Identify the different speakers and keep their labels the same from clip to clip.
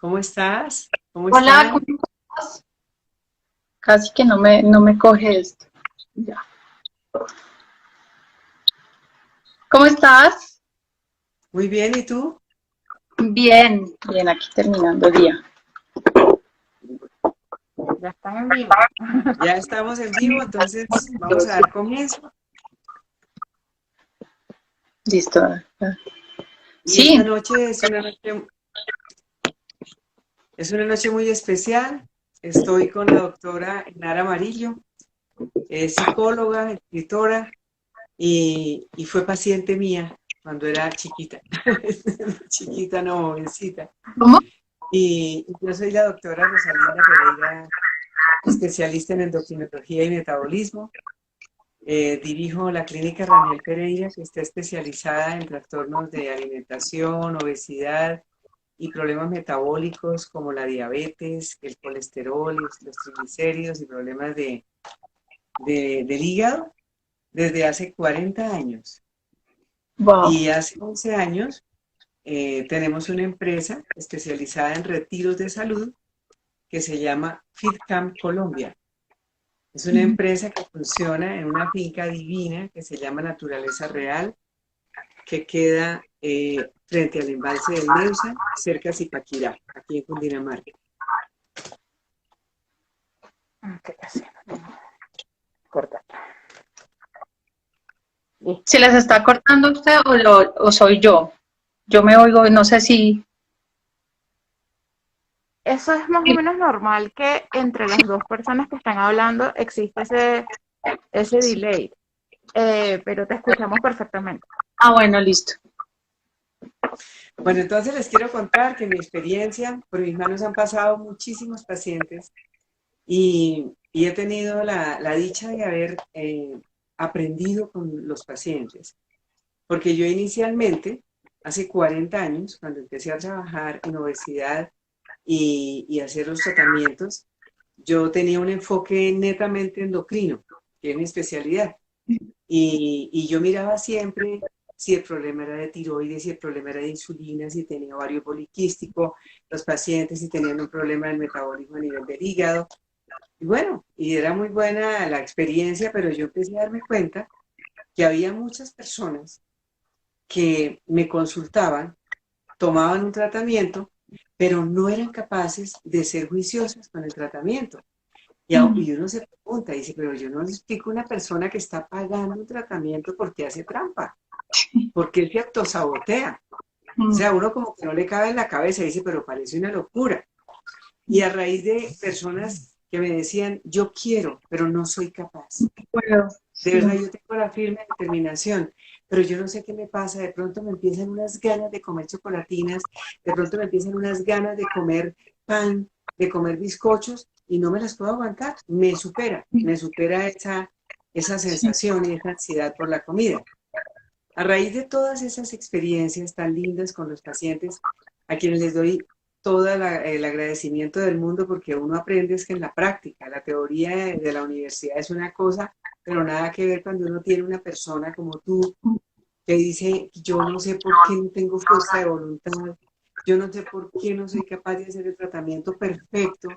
Speaker 1: ¿Cómo estás? ¿Cómo
Speaker 2: Hola,
Speaker 1: están?
Speaker 2: ¿cómo estás? Casi que no me coge esto. Ya. ¿Cómo estás?
Speaker 1: Muy bien, ¿y tú?
Speaker 2: Bien, bien, aquí terminando el día.
Speaker 3: Ya están en vivo.
Speaker 1: Ya estamos en vivo, entonces vamos a dar comienzo.
Speaker 2: Listo.
Speaker 1: Y esta
Speaker 2: Sí,
Speaker 1: noche es una noche muy especial. Estoy con la doctora Nara Amarillo, es psicóloga, escritora y fue paciente mía cuando era chiquita. Chiquita, no, jovencita.
Speaker 2: ¿cómo?
Speaker 1: Y yo soy la doctora Rosalinda Pereira, especialista en endocrinología y metabolismo. Dirijo la clínica Rangel Pereira, que está especializada en trastornos de alimentación, obesidad y problemas metabólicos como la diabetes, el colesterol, los triglicéridos y problemas del hígado desde hace 40 años.
Speaker 2: Wow.
Speaker 1: Y hace 11 años tenemos una empresa especializada en retiros de salud que se llama FitCamp Colombia. Es una empresa que funciona en una finca divina que se llama Naturaleza Real, que queda frente al embalse del Neusa, cerca de Zipaquirá, aquí en Cundinamarca.
Speaker 3: ¿Qué está haciendo? Corta. Listo.
Speaker 2: ¿Se les está cortando a usted o soy yo? Yo me oigo, no sé si...
Speaker 3: Eso es más o menos normal que entre las dos personas que están hablando existe ese delay, pero te escuchamos perfectamente.
Speaker 2: Ah, bueno, listo.
Speaker 1: Bueno, entonces les quiero contar que en mi experiencia, por mis manos han pasado muchísimos pacientes y he tenido la dicha de haber aprendido con los pacientes. Porque yo inicialmente, hace 40 años, cuando empecé a trabajar en obesidad y hacer los tratamientos, yo tenía un enfoque netamente endocrino, que es mi especialidad. Y yo miraba siempre si el problema era de tiroides, si el problema era de insulina, si tenía ovario poliquístico, los pacientes si tenían un problema del metabolismo a nivel del hígado. Y bueno, y era muy buena la experiencia, pero yo empecé a darme cuenta que había muchas personas que me consultaban, tomaban un tratamiento, pero no eran capaces de ser juiciosas con el tratamiento. Y uno se pregunta, dice, pero yo no le explico a una persona que está pagando un tratamiento porque hace trampa, porque él se autosabotea. O sea, uno como que no le cabe en la cabeza, dice, pero parece una locura. Y a raíz de personas que me decían, yo quiero, pero no soy capaz.
Speaker 2: Bueno,
Speaker 1: De
Speaker 2: sí.
Speaker 1: verdad, yo tengo la firme determinación, pero yo no sé qué me pasa. De pronto me empiezan unas ganas de comer chocolatinas, de pronto me empiezan unas ganas de comer pan, de comer bizcochos y no me las puedo aguantar. Me supera esa sensación y esa ansiedad por la comida. A raíz de todas esas experiencias tan lindas con los pacientes, a quienes les doy todo el agradecimiento del mundo porque uno aprende es que en la práctica, la teoría de la universidad es una cosa, pero nada que ver cuando uno tiene una persona como tú que dice, yo no sé por qué no tengo fuerza de voluntad, yo no sé por qué no soy capaz de hacer el tratamiento perfecto,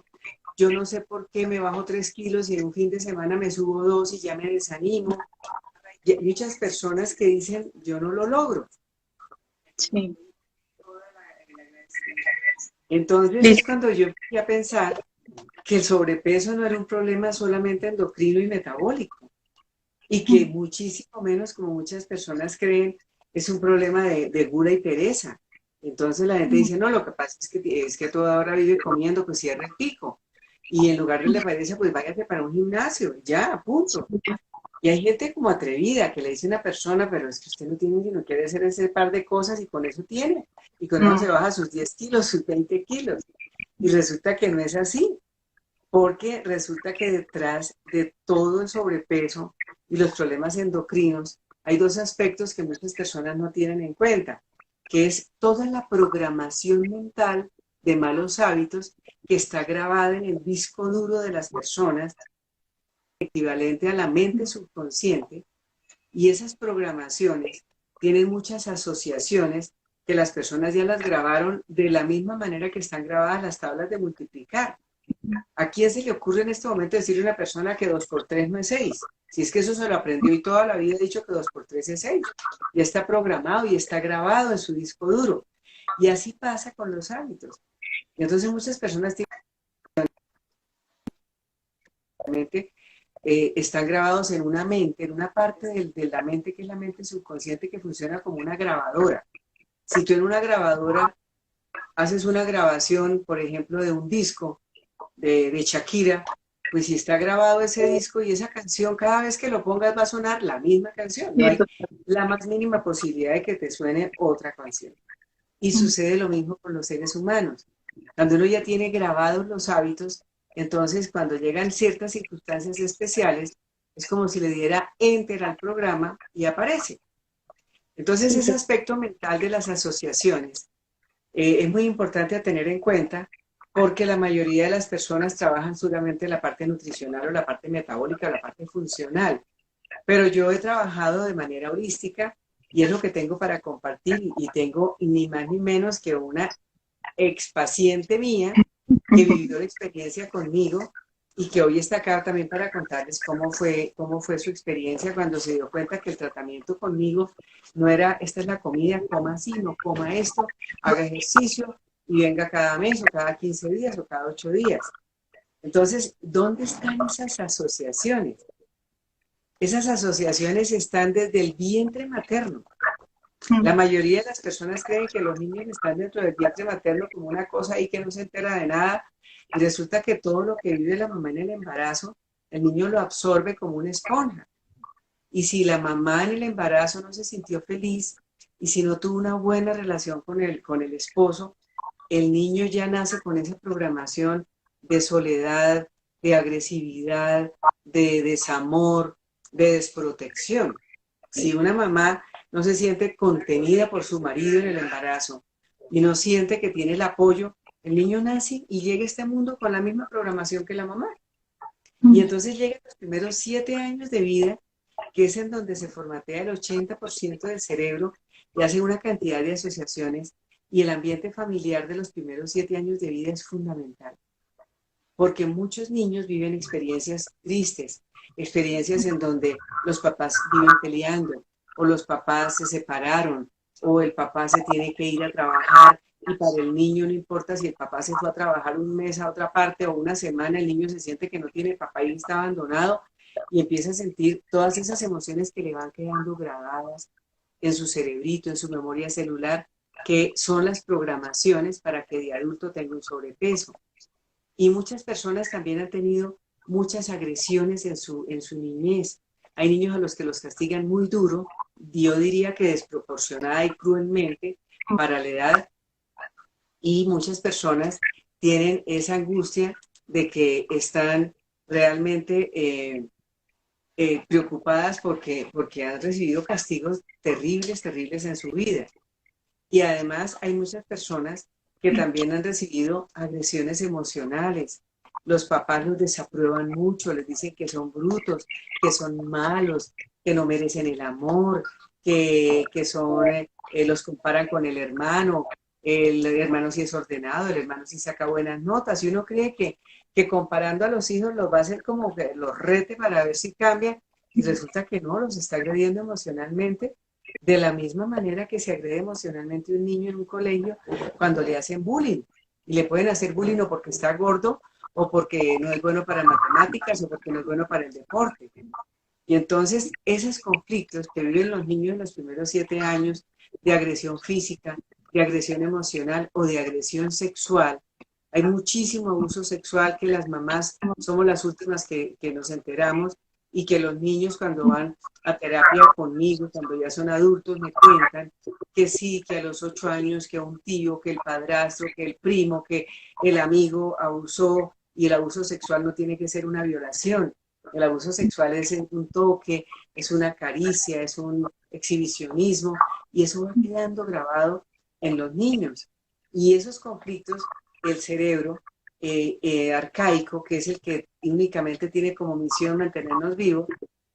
Speaker 1: yo no sé por qué me bajo 3 kilos y en un fin de semana me subo 2 y ya me desanimo. Y hay muchas personas que dicen, yo no lo logro.
Speaker 2: Sí.
Speaker 1: Entonces es
Speaker 2: Listo.
Speaker 1: cuando yo empecé a pensar que el sobrepeso no era un problema solamente endocrino y metabólico y que muchísimo menos, como muchas personas creen, es un problema de gula y pereza. Entonces la gente dice, no, lo que pasa es que toda hora vive comiendo, pues cierre el pico. Y en lugar de la pereza, pues váyase para un gimnasio, ya, punto. Y hay gente como atrevida que le dice a una persona, pero es que usted no tiene sino quiere hacer ese par de cosas y con eso tiene. Y con eso se baja sus 10 kilos, sus 20 kilos. Y resulta que no es así, porque resulta que detrás de todo el sobrepeso y los problemas endocrinos hay dos aspectos que muchas personas no tienen en cuenta, que es toda la programación mental de malos hábitos que está grabada en el disco duro de las personas, equivalente a la mente subconsciente, y esas programaciones tienen muchas asociaciones que las personas ya las grabaron de la misma manera que están grabadas las tablas de multiplicar. ¿A quién se le ocurre en este momento decirle a una persona que 2 por 3 no es 6? Si es que eso se lo aprendió y toda la vida ha dicho que 2 por 3 es 6. Ya está programado y está grabado en su disco duro. Y así pasa con los hábitos. Y entonces muchas personas están grabados en una mente, en una parte de la mente que es la mente subconsciente, que funciona como una grabadora. Si tú en una grabadora haces una grabación, por ejemplo, de un disco de Shakira, pues si está grabado ese disco y esa canción, cada vez que lo pongas va a sonar la misma canción. No hay la más mínima posibilidad de que te suene otra canción. Y sucede lo mismo con los seres humanos. Cuando uno ya tiene grabados los hábitos, entonces cuando llegan ciertas circunstancias especiales, es como si le diera enter al programa y aparece. Entonces ese aspecto mental de las asociaciones es muy importante a tener en cuenta, porque la mayoría de las personas trabajan solamente en la parte nutricional o la parte metabólica o la parte funcional. Pero yo he trabajado de manera holística y es lo que tengo para compartir, y tengo ni más ni menos que una ex paciente mía que vivió la experiencia conmigo y que hoy está acá también para contarles cómo fue su experiencia cuando se dio cuenta que el tratamiento conmigo no era: esta es la comida, coma así, no coma esto, haga ejercicio y venga cada mes o cada 15 días o cada 8 días. Entonces, ¿dónde están esas asociaciones? Esas asociaciones están desde el vientre materno. La mayoría de las personas creen que los niños están dentro del vientre materno como una cosa ahí que no se entera de nada, y resulta que todo lo que vive la mamá en el embarazo, el niño lo absorbe como una esponja. Y si la mamá en el embarazo no se sintió feliz y si no tuvo una buena relación con el esposo, el niño ya nace con esa programación de soledad, de agresividad, de desamor, de desprotección. Si una mamá no se siente contenida por su marido en el embarazo y no siente que tiene el apoyo, el niño nace y llega a este mundo con la misma programación que la mamá. Y entonces llegan los primeros 7 años de vida, que es en donde se formatea el 80% del cerebro y hace una cantidad de asociaciones, y el ambiente familiar de los primeros 7 años de vida es fundamental. Porque muchos niños viven experiencias tristes, experiencias en donde los papás viven peleando, o los papás se separaron, o el papá se tiene que ir a trabajar, y para el niño no importa si el papá se fue a trabajar un mes a otra parte o una semana, el niño se siente que no tiene papá y está abandonado, y empieza a sentir todas esas emociones que le van quedando grabadas en su cerebrito, en su memoria celular, que son las programaciones para que de adulto tenga un sobrepeso. Y muchas personas también han tenido muchas agresiones en su niñez. Hay niños a los que los castigan muy duro, yo diría que desproporcionada y cruelmente para la edad, y muchas personas tienen esa angustia de que están realmente preocupadas porque han recibido castigos terribles, terribles en su vida. Y además hay muchas personas que también han recibido agresiones emocionales. Los papás los desaprueban mucho, les dicen que son brutos, que son malos, que no merecen el amor, que los comparan con el hermano sí es ordenado, el hermano sí saca buenas notas, y uno cree que comparando a los hijos los va a hacer como que los rete para ver si cambian, y resulta que no, los está agrediendo emocionalmente, de la misma manera que se agrede emocionalmente un niño en un colegio cuando le hacen bullying. Y le pueden hacer bullying o porque está gordo, o porque no es bueno para matemáticas, o porque no es bueno para el deporte. Y entonces esos conflictos que viven los niños en los primeros 7 años, de agresión física, de agresión emocional o de agresión sexual, hay muchísimo abuso sexual que las mamás somos las últimas que nos enteramos, y que los niños cuando van a terapia conmigo, cuando ya son adultos, me cuentan que sí, que a los 8 años, que un tío, que el padrastro, que el primo, que el amigo abusó, y el abuso sexual no tiene que ser una violación. El abuso sexual es un toque, es una caricia, es un exhibicionismo, y eso va quedando grabado en los niños. Y esos conflictos, el cerebro arcaico, que es el que únicamente tiene como misión mantenernos vivos,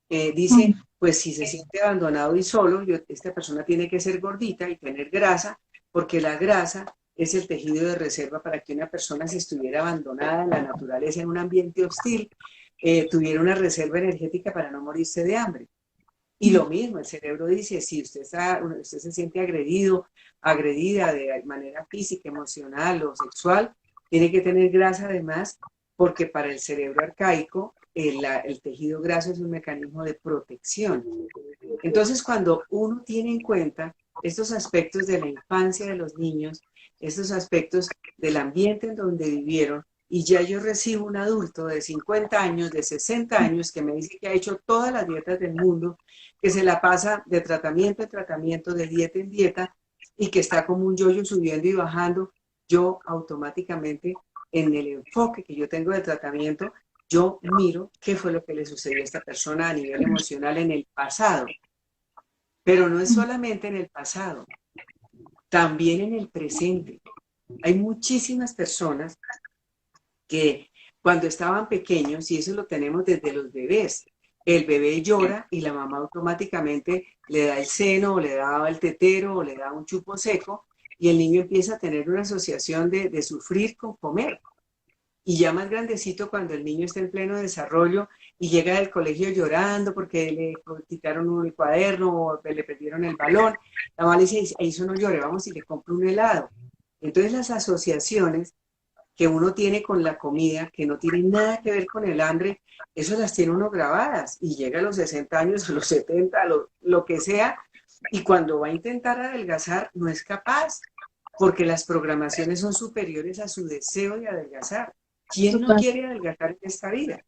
Speaker 1: dice, pues si se siente abandonado y solo, esta persona tiene que ser gordita y tener grasa porque la grasa es el tejido de reserva para que una persona, si estuviera abandonada en la naturaleza, en un ambiente hostil, tuviera una reserva energética para no morirse de hambre. Y lo mismo, el cerebro dice, si usted se siente agredido, agredida de manera física, emocional o sexual, tiene que tener grasa además, porque para el cerebro arcaico el tejido graso es un mecanismo de protección. Entonces, cuando uno tiene en cuenta estos aspectos de la infancia de los niños, estos aspectos del ambiente en donde vivieron, y ya yo recibo un adulto de 50 años, de 60 años, que me dice que ha hecho todas las dietas del mundo, que se la pasa de tratamiento en tratamiento, de dieta en dieta, y que está como un yoyo subiendo y bajando, yo automáticamente, en el enfoque que yo tengo de tratamiento, yo miro qué fue lo que le sucedió a esta persona a nivel emocional en el pasado. Pero no es solamente en el pasado, también en el presente. Hay muchísimas personas que cuando estaban pequeños, y eso lo tenemos desde los bebés, el bebé llora y la mamá automáticamente le da el seno o le da el tetero o le da un chupo seco y el niño empieza a tener una asociación de sufrir con comer. Y ya más grandecito, cuando el niño está en pleno desarrollo y llega del colegio llorando porque le quitaron el cuaderno o le perdieron el balón, la mamá le dice, eso no llore, vamos y le compro un helado. Entonces las asociaciones que uno tiene con la comida, que no tienen nada que ver con el hambre, eso las tiene uno grabadas y llega a los 60 años, a los 70, lo que sea, y cuando va a intentar adelgazar no es capaz, porque las programaciones son superiores a su deseo de adelgazar. ¿Quién no quiere adelgazar en esta vida?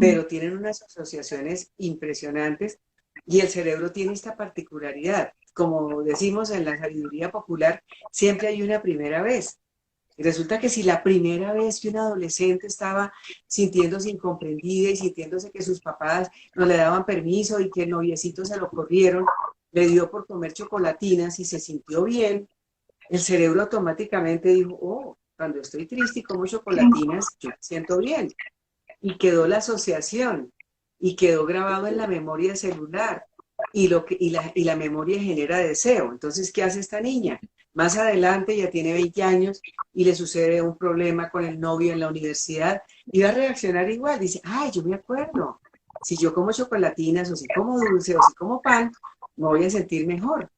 Speaker 1: Pero tienen unas asociaciones impresionantes y el cerebro tiene esta particularidad. Como decimos en la sabiduría popular, siempre hay una primera vez. Y resulta que si la primera vez que un adolescente estaba sintiéndose incomprendida y sintiéndose que sus papás no le daban permiso y que el noviecito se lo corrieron, le dio por comer chocolatinas y se sintió bien, el cerebro automáticamente dijo, oh, cuando estoy triste y como chocolatinas, yo me siento bien. Y quedó la asociación y quedó grabado en la memoria celular y la memoria genera deseo. Entonces, ¿qué hace esta niña? Más adelante ya tiene 20 años y le sucede un problema con el novio en la universidad y va a reaccionar igual. Dice, ay, yo me acuerdo, si yo como chocolatinas o si como dulce o si como pan, me voy a sentir mejor.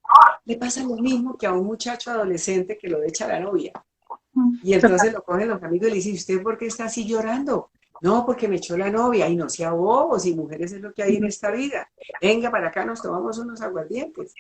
Speaker 1: Le pasa lo mismo que a un muchacho adolescente que lo echa a la novia. Y entonces lo cogen los amigos y le dicen, ¿usted por qué está así llorando? No, porque me echó la novia. Y no sea bobos, y mujeres es lo que hay en esta vida. Venga, para acá nos tomamos unos aguardientes.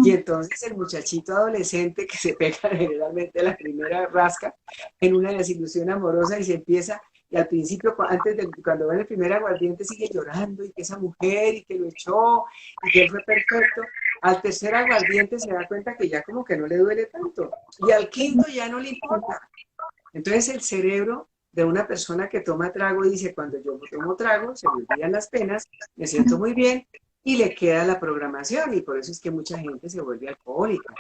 Speaker 1: Y entonces el muchachito adolescente que se pega generalmente la primera rasca en una desilusión amorosa y se empieza, y al principio, cuando va en el primer aguardiente, sigue llorando y que esa mujer y que lo echó y que él fue perfecto. Al tercer aguardiente se da cuenta que ya como que no le duele tanto. Y al quinto ya no le importa. Entonces el cerebro de una persona que toma trago dice, cuando yo tomo trago, se me olvidan las penas, me siento muy bien y le queda la programación y por eso es que mucha gente se vuelve alcohólica.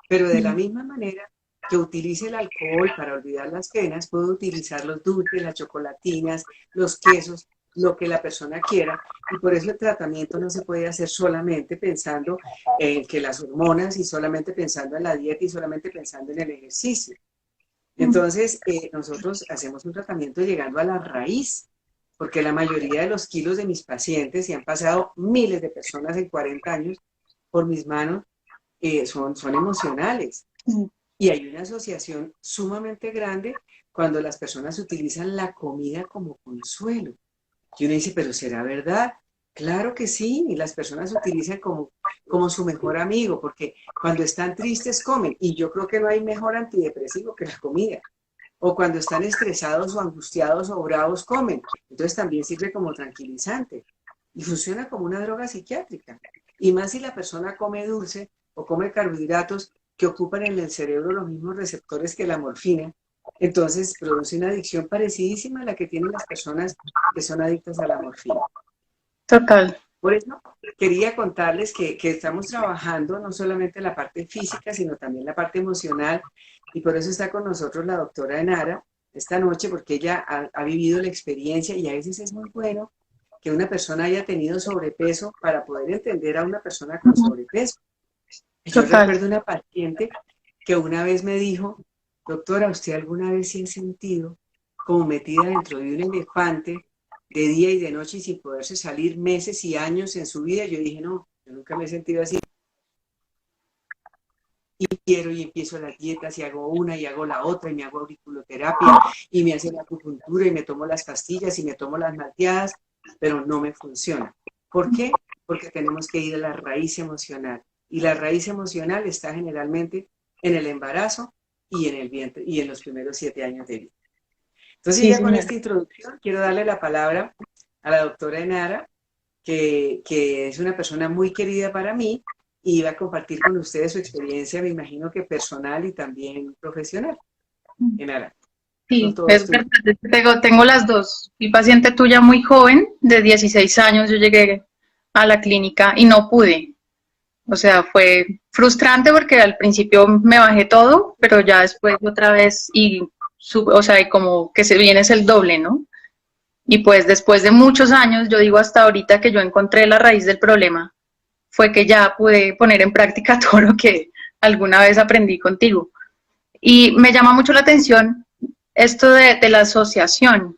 Speaker 1: Pero de la misma manera que utilice el alcohol para olvidar las penas, puedo utilizar los dulces, las chocolatinas, los quesos, lo que la persona quiera, y por eso el tratamiento no se puede hacer solamente pensando en que las hormonas y solamente pensando en la dieta y solamente pensando en el ejercicio. Entonces, nosotros hacemos un tratamiento llegando a la raíz, porque la mayoría de los kilos de mis pacientes, y han pasado miles de personas en 40 años por mis manos, son emocionales. Y hay una asociación sumamente grande cuando las personas utilizan la comida como consuelo. Y uno dice, pero ¿será verdad? Claro que sí, y las personas utilizan como su mejor amigo, porque cuando están tristes comen, y yo creo que no hay mejor antidepresivo que la comida. O cuando están estresados o angustiados o bravos comen, entonces también sirve como tranquilizante. Y funciona como una droga psiquiátrica. Y más si la persona come dulce o come carbohidratos que ocupan en el cerebro los mismos receptores que la morfina, entonces produce una adicción parecidísima a la que tienen las personas que son adictas a la morfina.
Speaker 2: Total.
Speaker 1: Por eso quería contarles que estamos trabajando no solamente la parte física, sino también la parte emocional, y por eso está con nosotros la doctora Enara esta noche, porque ella ha vivido la experiencia y a veces es muy bueno que una persona haya tenido sobrepeso para poder entender a una persona con sobrepeso. Yo recuerdo una paciente que una vez me dijo, doctora, ¿usted alguna vez se ha sentido como metida dentro de un elefante de día y de noche y sin poderse salir meses y años en su vida? Yo dije, no, yo nunca me he sentido así. Y quiero y empiezo las dietas y hago una y hago la otra y me hago auriculoterapia y me hacen acupuntura y me tomo las pastillas y me tomo las malteadas, pero no me funciona. ¿Por qué? Porque tenemos que ir a la raíz emocional. Y la raíz emocional está generalmente en el embarazo y en el vientre y en los primeros 7 años de vida. Entonces,
Speaker 2: Sí,
Speaker 1: ya con
Speaker 2: señora.
Speaker 1: esta introducción, quiero darle la palabra a la doctora Enara, que es una persona muy querida para mí y va a compartir con ustedes su experiencia, me imagino que personal y también profesional. Enara, son
Speaker 2: Sí,
Speaker 1: todos
Speaker 2: es
Speaker 1: tuyos.
Speaker 2: verdad. Tengo las dos. Fui paciente tuya muy joven, de 16 años, yo llegué a la clínica y no pude. O sea, fue frustrante porque al principio me bajé todo, pero ya después otra vez o sea, y como que se viene es el doble, ¿no? Y pues después de muchos años, yo digo hasta ahorita que yo encontré la raíz del problema, fue que ya pude poner en práctica todo lo que alguna vez aprendí contigo. Y me llama mucho la atención esto de la asociación.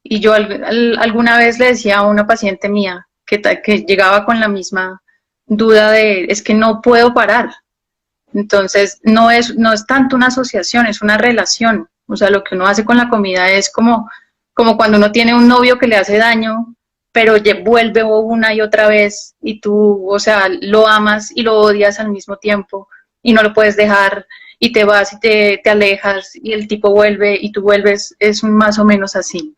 Speaker 2: Y yo alguna vez le decía a una paciente mía que llegaba con la misma duda de, es que no puedo parar. Entonces, no es tanto una asociación, es una relación. O sea, lo que uno hace con la comida es como cuando uno tiene un novio que le hace daño, pero vuelve una y otra vez y tú, o sea, lo amas y lo odias al mismo tiempo y no lo puedes dejar y te vas y te alejas y el tipo vuelve y tú vuelves, es más o menos así.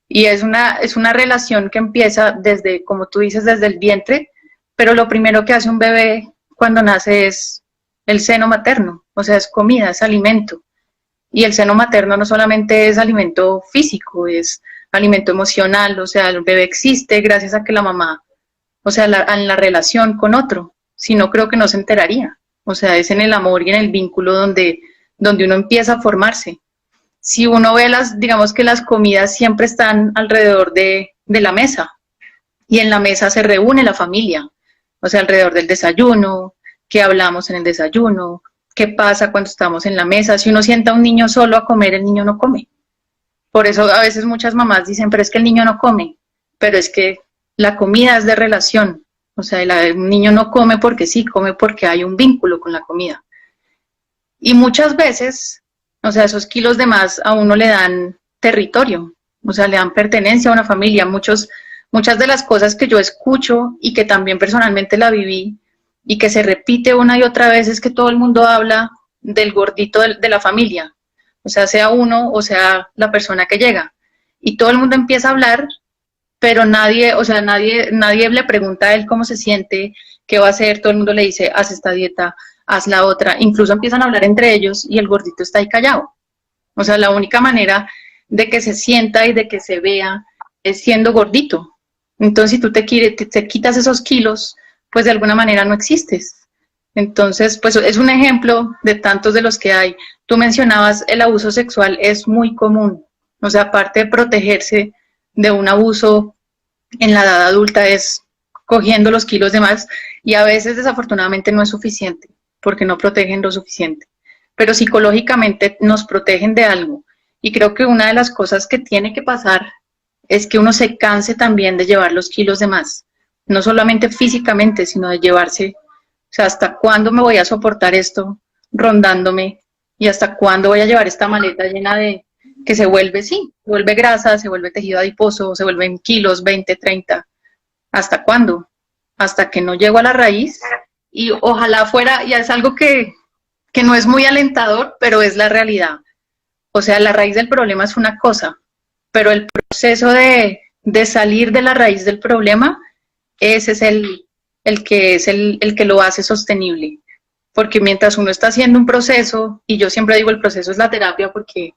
Speaker 2: Y es una relación que empieza desde, como tú dices, desde el vientre, pero lo primero que hace un bebé cuando nace es el seno materno, o sea, es comida, es alimento. Y el seno materno no solamente es alimento físico, es alimento emocional, o sea, el bebé existe gracias a que la mamá, o sea, en la relación con otro, si no creo que no se enteraría. O sea, es en el amor y en el vínculo donde uno empieza a formarse. Si uno ve digamos que las comidas siempre están alrededor de la mesa y en la mesa se reúne la familia, o sea, alrededor del desayuno, qué hablamos en el desayuno, qué pasa cuando estamos en la mesa. Si uno sienta a un niño solo a comer, el niño no come. Por eso a veces muchas mamás dicen, pero es que el niño no come, pero es que la comida es de relación, o sea, un niño no come porque sí, come porque hay un vínculo con la comida. Y muchas veces, o sea, esos kilos de más a uno le dan territorio, o sea, le dan pertenencia a una familia. Muchas de las cosas que yo escucho y que también personalmente la viví y que se repite una y otra vez es que todo el mundo habla del gordito de la familia, o sea uno o sea la persona que llega. Y todo el mundo empieza a hablar, pero nadie, o sea, nadie le pregunta a él cómo se siente, qué va a hacer, todo el mundo le dice, haz esta dieta, haz la otra, incluso empiezan a hablar entre ellos y el gordito está ahí callado. O sea, la única manera de que se sienta y de que se vea es siendo gordito. Entonces, si tú te quitas esos kilos, pues de alguna manera no existes. Entonces, pues es un ejemplo de tantos de los que hay. Tú mencionabas el abuso sexual, es muy común. O sea, aparte de protegerse de un abuso en la edad adulta, es cogiendo los kilos de más y a veces desafortunadamente no es suficiente porque no protegen lo suficiente. Pero psicológicamente nos protegen de algo. Y creo que una de las cosas que tiene que pasar es que uno se canse también de llevar los kilos de más. No solamente físicamente, sino de llevarse, o sea, ¿hasta cuándo me voy a soportar esto rondándome? ¿Y hasta cuándo voy a llevar esta maleta llena de que se vuelve, sí, se vuelve grasa, se vuelve tejido adiposo, se vuelven kilos, 20, 30? ¿Hasta cuándo? Hasta que no llego a la raíz y ojalá fuera, ya es algo que no es muy alentador, pero es la realidad. O sea, la raíz del problema es una cosa, pero el proceso de salir de la raíz del problema, ese es el que lo hace sostenible. Porque mientras uno está haciendo un proceso, y yo siempre digo el proceso es la terapia porque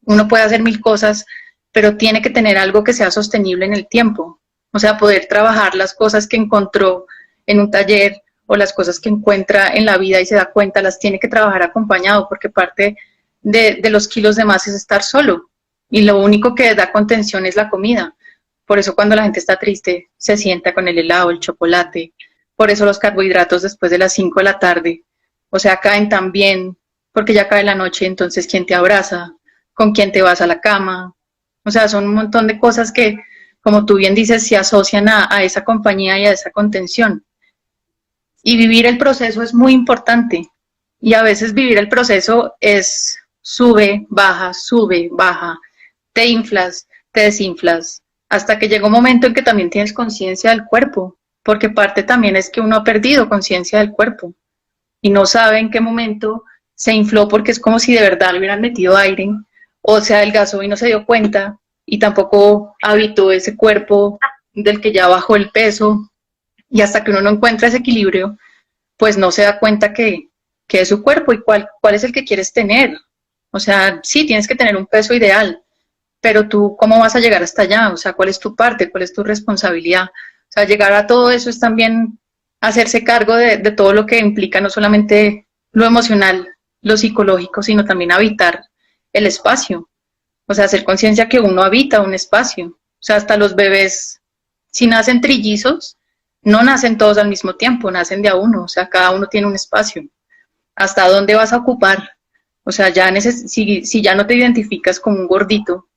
Speaker 2: uno puede hacer mil cosas, pero tiene que tener algo que sea sostenible en el tiempo. O sea, poder trabajar las cosas que encontró en un taller o las cosas que encuentra en la vida y se da cuenta, las tiene que trabajar acompañado, porque parte de los kilos de más es estar solo. Y lo único que da contención es la comida. Por eso cuando la gente está triste, se sienta con el helado, el chocolate. Por eso los carbohidratos después de las 5 de la tarde. O sea, caen también porque ya cae la noche, entonces quién te abraza, con quién te vas a la cama. O sea, son un montón de cosas que, como tú bien dices, se asocian a esa compañía y a esa contención. Y vivir el proceso es muy importante. Y a veces vivir el proceso es sube, baja, te inflas, te desinflas, hasta que llega un momento en que también tienes conciencia del cuerpo, porque parte también es que uno ha perdido conciencia del cuerpo y no sabe en qué momento se infló porque es como si de verdad le hubieran metido aire o se adelgazó y no se dio cuenta y tampoco habitó ese cuerpo del que ya bajó el peso y hasta que uno no encuentra ese equilibrio, pues no se da cuenta que es su cuerpo y cuál es el que quieres tener. O sea, sí, tienes que tener un peso ideal, pero tú, ¿cómo vas a llegar hasta allá? O sea, ¿cuál es tu parte? ¿Cuál es tu responsabilidad? O sea, llegar a todo eso es también hacerse cargo de todo lo que implica, no solamente lo emocional, lo psicológico, sino también habitar el espacio. O sea, hacer conciencia que uno habita un espacio. O sea, hasta los bebés, si nacen trillizos, no nacen todos al mismo tiempo, nacen de a uno. O sea, cada uno tiene un espacio. ¿Hasta dónde vas a ocupar? O sea, si ya no te identificas como un gordito,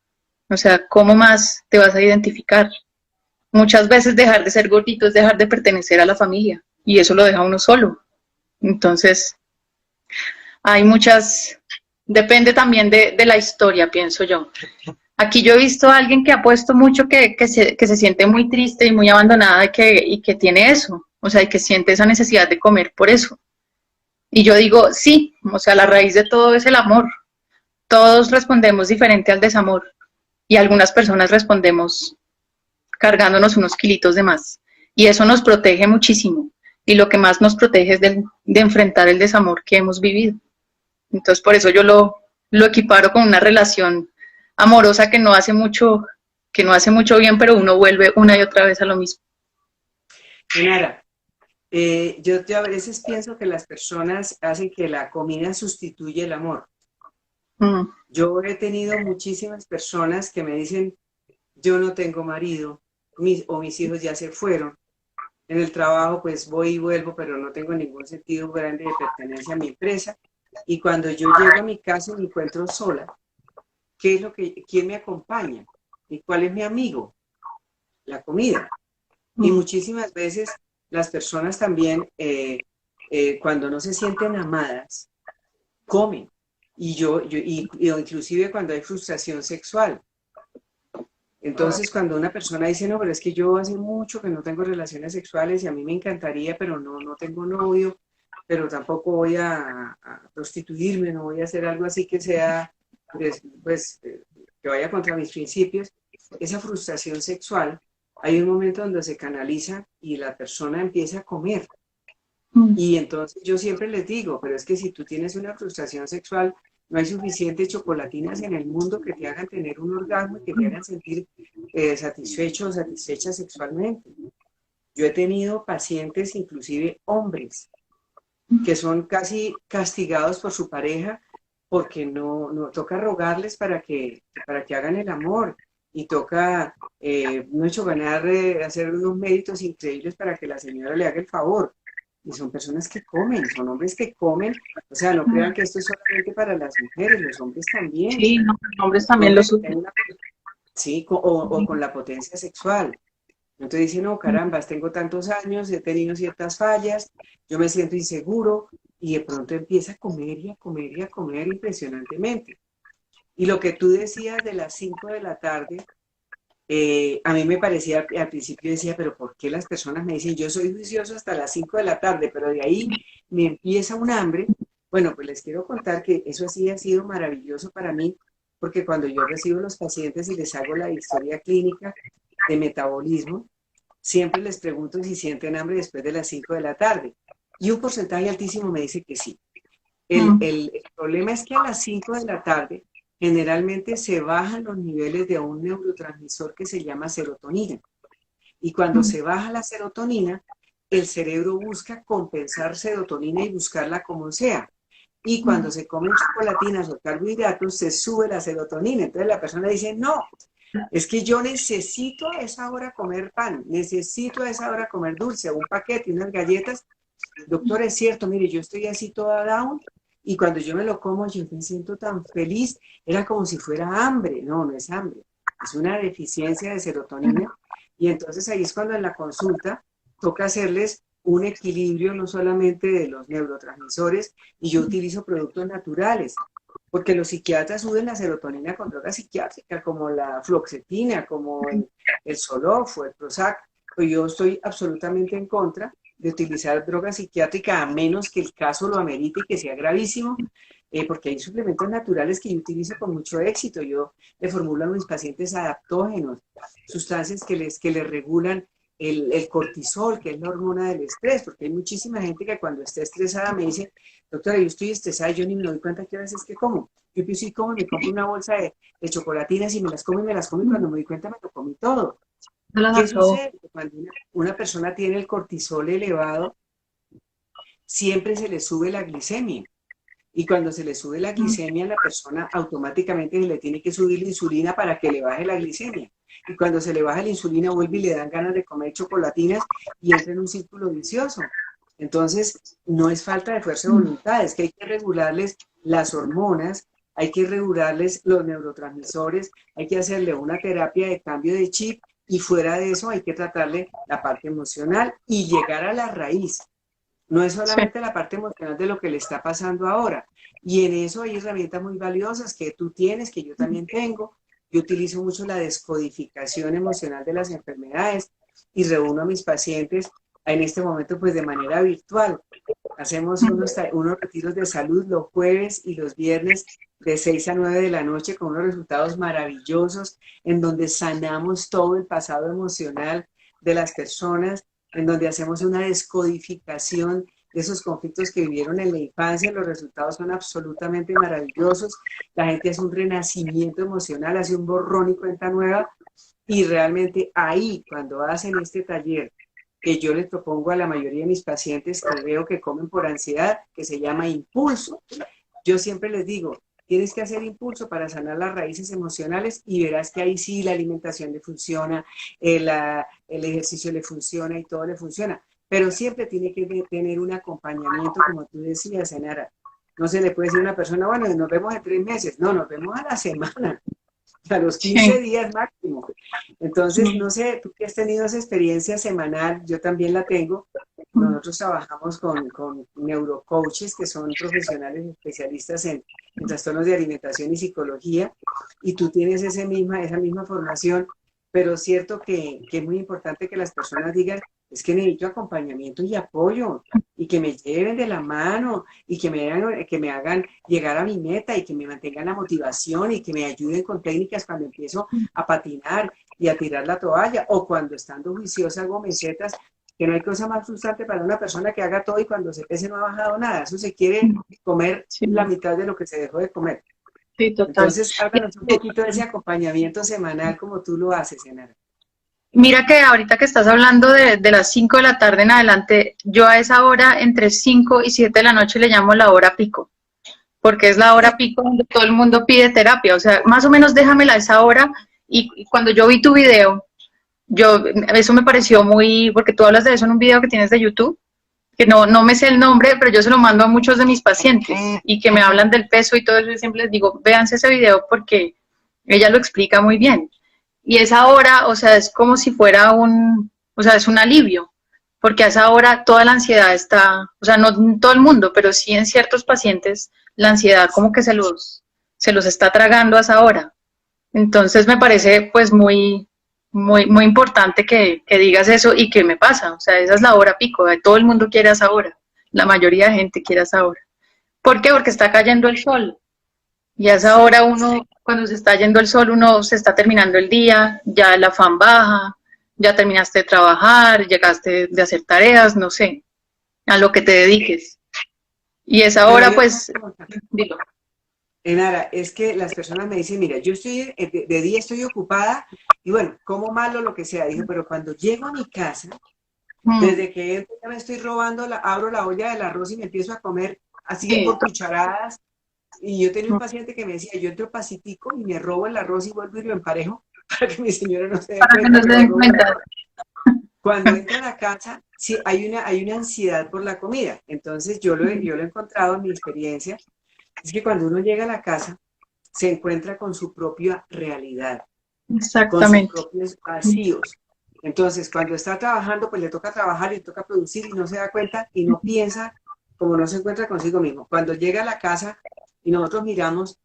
Speaker 2: o sea, ¿cómo más te vas a identificar? Muchas veces dejar de ser gordito es dejar de pertenecer a la familia y eso lo deja uno solo. Entonces, hay muchas, depende también de la historia, pienso yo. Aquí yo he visto a alguien que ha puesto mucho que se siente muy triste y muy abandonada y que tiene eso, o sea, y que siente esa necesidad de comer por eso. Y yo digo, sí, o sea, la raíz de todo es el amor. Todos respondemos diferente al desamor y algunas personas respondemos cargándonos unos kilitos de más. Y eso nos protege muchísimo. Y lo que más nos protege es de enfrentar el desamor que hemos vivido. Entonces, por eso yo lo equiparo con una relación amorosa que no hace mucho bien, pero uno vuelve una y otra vez a lo mismo.
Speaker 1: Nara, yo a veces pienso que las personas hacen que la comida sustituye el amor.
Speaker 2: Mm.
Speaker 1: Yo he tenido muchísimas personas que me dicen, yo no tengo marido, o mis hijos ya se fueron. En el trabajo pues voy y vuelvo, pero no tengo ningún sentido grande de pertenencia a mi empresa. Y cuando yo llego a mi casa me encuentro sola. ¿Quién me acompaña? ¿Y cuál es mi amigo? La comida. Y muchísimas veces las personas también, cuando no se sienten amadas, comen. Y inclusive cuando hay frustración sexual. Entonces, cuando una persona dice, no, pero es que yo hace mucho que no tengo relaciones sexuales y a mí me encantaría, pero no tengo novio, pero tampoco voy a prostituirme, no voy a hacer algo así que sea, pues, que vaya contra mis principios, esa frustración sexual, hay un momento donde se canaliza y la persona empieza a comer. Y entonces yo siempre les digo, pero es que si tú tienes una frustración sexual, no hay suficientes chocolatinas en el mundo que te hagan tener un orgasmo y que te hagan sentir satisfecho o satisfecha sexualmente. Yo he tenido pacientes, inclusive hombres, que son casi castigados por su pareja porque no toca rogarles para que hagan el amor y toca, no hecho ganar, hacer unos méritos increíbles para que la señora le haga el favor. Y son personas que comen, son hombres que comen, o sea, no crean que esto es solamente para las mujeres, los hombres también.
Speaker 2: Sí, no, los hombres también lo sufren.
Speaker 1: Sí, o con la potencia sexual. Entonces dicen, no, carambas, tengo tantos años, he tenido ciertas fallas, yo me siento inseguro, y de pronto empieza a comer y a comer y a comer impresionantemente. Y lo que tú decías de las 5 de la tarde, a mí me parecía, al principio decía, pero ¿por qué las personas me dicen, yo soy juicioso hasta las 5 de la tarde, pero de ahí me empieza un hambre? Bueno, pues les quiero contar que eso sí ha sido maravilloso para mí, porque cuando yo recibo a los pacientes y les hago la historia clínica de metabolismo, siempre les pregunto si sienten hambre después de las 5 de la tarde. Y un porcentaje altísimo me dice que sí. El problema es que a las 5 de la tarde generalmente se bajan los niveles de un neurotransmisor que se llama serotonina. Y cuando se baja la serotonina, el cerebro busca compensar serotonina y buscarla como sea. Y cuando se comen chocolatinas o carbohidratos, se sube la serotonina. Entonces la persona dice, no, es que yo necesito a esa hora comer pan, necesito a esa hora comer dulce, un paquete, unas galletas. Doctor, es cierto, mire, yo estoy así toda down y cuando yo me lo como, yo me siento tan feliz, era como si fuera hambre. No, no es hambre, es una deficiencia de serotonina, y entonces ahí es cuando en la consulta toca hacerles un equilibrio no solamente de los neurotransmisores, y yo utilizo productos naturales, porque los psiquiatras suben la serotonina con drogas psiquiátricas, como la fluoxetina, como el Zoloft, el Prozac. Pues yo estoy absolutamente en contra de utilizar drogas psiquiátricas a menos que el caso lo amerite y que sea gravísimo, porque hay suplementos naturales que yo utilizo con mucho éxito. Yo le formulo a mis pacientes adaptógenos, sustancias que les regulan el cortisol, que es la hormona del estrés, porque hay muchísima gente que cuando está estresada me dice, doctora, yo estoy estresada y yo ni me doy cuenta qué horas es que como. Yo empiezo y como, me compro una bolsa de chocolatinas y me las como y me las como, y cuando me doy cuenta me lo comí todo. ¿Qué sucede? Cuando una persona tiene el cortisol elevado, siempre se le sube la glicemia. Y cuando se le sube la glicemia, la persona automáticamente le tiene que subir la insulina para que le baje la glicemia. Y cuando se le baja la insulina, vuelve y le dan ganas de comer chocolatinas y entra en un círculo vicioso. Entonces, no es falta de fuerza de voluntad, es que hay que regularles las hormonas, hay que regularles los neurotransmisores, hay que hacerle una terapia de cambio de chip, y fuera de eso hay que tratarle la parte emocional y llegar a la raíz. No es solamente la parte emocional de lo que le está pasando ahora. Y en eso hay herramientas muy valiosas que tú tienes, que yo también tengo. Yo utilizo mucho la descodificación emocional de las enfermedades y reúno a mis pacientes en este momento pues de manera virtual. Hacemos unos retiros de salud los jueves y los viernes de 6 a 9 de la noche con unos resultados maravillosos en donde sanamos todo el pasado emocional de las personas, en donde hacemos una descodificación de esos conflictos que vivieron en la infancia. Los resultados son absolutamente maravillosos. La gente hace un renacimiento emocional, hace un borrón y cuenta nueva, y realmente ahí, cuando hacen este taller, que yo les propongo a la mayoría de mis pacientes que veo que comen por ansiedad, que se llama impulso, yo siempre les digo, tienes que hacer impulso para sanar las raíces emocionales, y verás que ahí sí la alimentación le funciona, el ejercicio le funciona y todo le funciona. Pero siempre tiene que tener un acompañamiento, como tú decías, Enara. No se le puede decir a una persona, bueno, nos vemos en 3 meses. No, nos vemos a la semana, a los 15 días máximo. Entonces, no sé, tú que has tenido esa experiencia semanal, yo también la tengo. Nosotros trabajamos con neurocoaches, que son profesionales especialistas en trastornos de alimentación y psicología, y tú tienes esa misma formación, pero es cierto que es muy importante que las personas digan, es que necesito acompañamiento y apoyo, y que me lleven de la mano, y que me hagan llegar a mi meta, y que me mantengan la motivación, y que me ayuden con técnicas cuando empiezo a patinar y a tirar la toalla, o cuando estando juiciosa hago mesetas, que no hay cosa más frustrante para una persona que haga todo y cuando se pese no ha bajado nada. Eso se quiere comer la mitad de lo que se dejó de comer.
Speaker 2: Sí, total.
Speaker 1: Entonces, háblanos un poquito de ese acompañamiento semanal como tú lo haces, Enara.
Speaker 2: Mira que ahorita que estás hablando de las 5 de la tarde en adelante, yo a esa hora, entre 5 y 7 de la noche, le llamo la hora pico, porque es la hora pico donde todo el mundo pide terapia. O sea, más o menos déjamela a esa hora, y cuando yo vi tu video, eso me pareció muy, porque tú hablas de eso en un video que tienes de YouTube, que no me sé el nombre, pero yo se lo mando a muchos de mis pacientes y que me hablan del peso y todo eso, y siempre les digo, véanse ese video porque ella lo explica muy bien. Y esa hora, o sea, es como si fuera es un alivio, porque a esa hora toda la ansiedad está, o sea, no en todo el mundo, pero sí en ciertos pacientes, la ansiedad como que se los está tragando a esa hora. Entonces me parece pues muy importante que digas eso, y que me pasa, o sea, esa es la hora pico, todo el mundo quiere a esa hora, la mayoría de gente quiere a esa hora. ¿Por qué? Porque está cayendo el sol, y a esa hora cuando se está yendo el sol, uno se está terminando el día, ya el afán baja, ya terminaste de trabajar, llegaste de hacer tareas, no sé, a lo que te dediques. Y esa hora pues, digo.
Speaker 1: Enara, es que las personas me dicen, mira, yo estoy de día estoy ocupada y bueno, como malo lo que sea. Dije, pero cuando llego a mi casa, desde que entro ya me estoy robando, abro la olla del arroz y me empiezo a comer así por cucharadas. Y yo tenía un paciente que me decía, yo entro pasitico y me robo el arroz y vuelvo y lo emparejo para que mi señora no se dé cuenta.
Speaker 2: Para que no se den cuenta.
Speaker 1: Cuando entra a la casa, sí, hay una ansiedad por la comida. Entonces yo lo he encontrado en mi experiencia, es que cuando uno llega a la casa, se encuentra con su propia realidad, con sus
Speaker 2: Exactamente.
Speaker 1: propios vacíos. Entonces, cuando está trabajando, pues le toca trabajar y le toca producir y no se da cuenta y no piensa como no se encuentra consigo mismo. Cuando llega a la casa y nosotros miramos,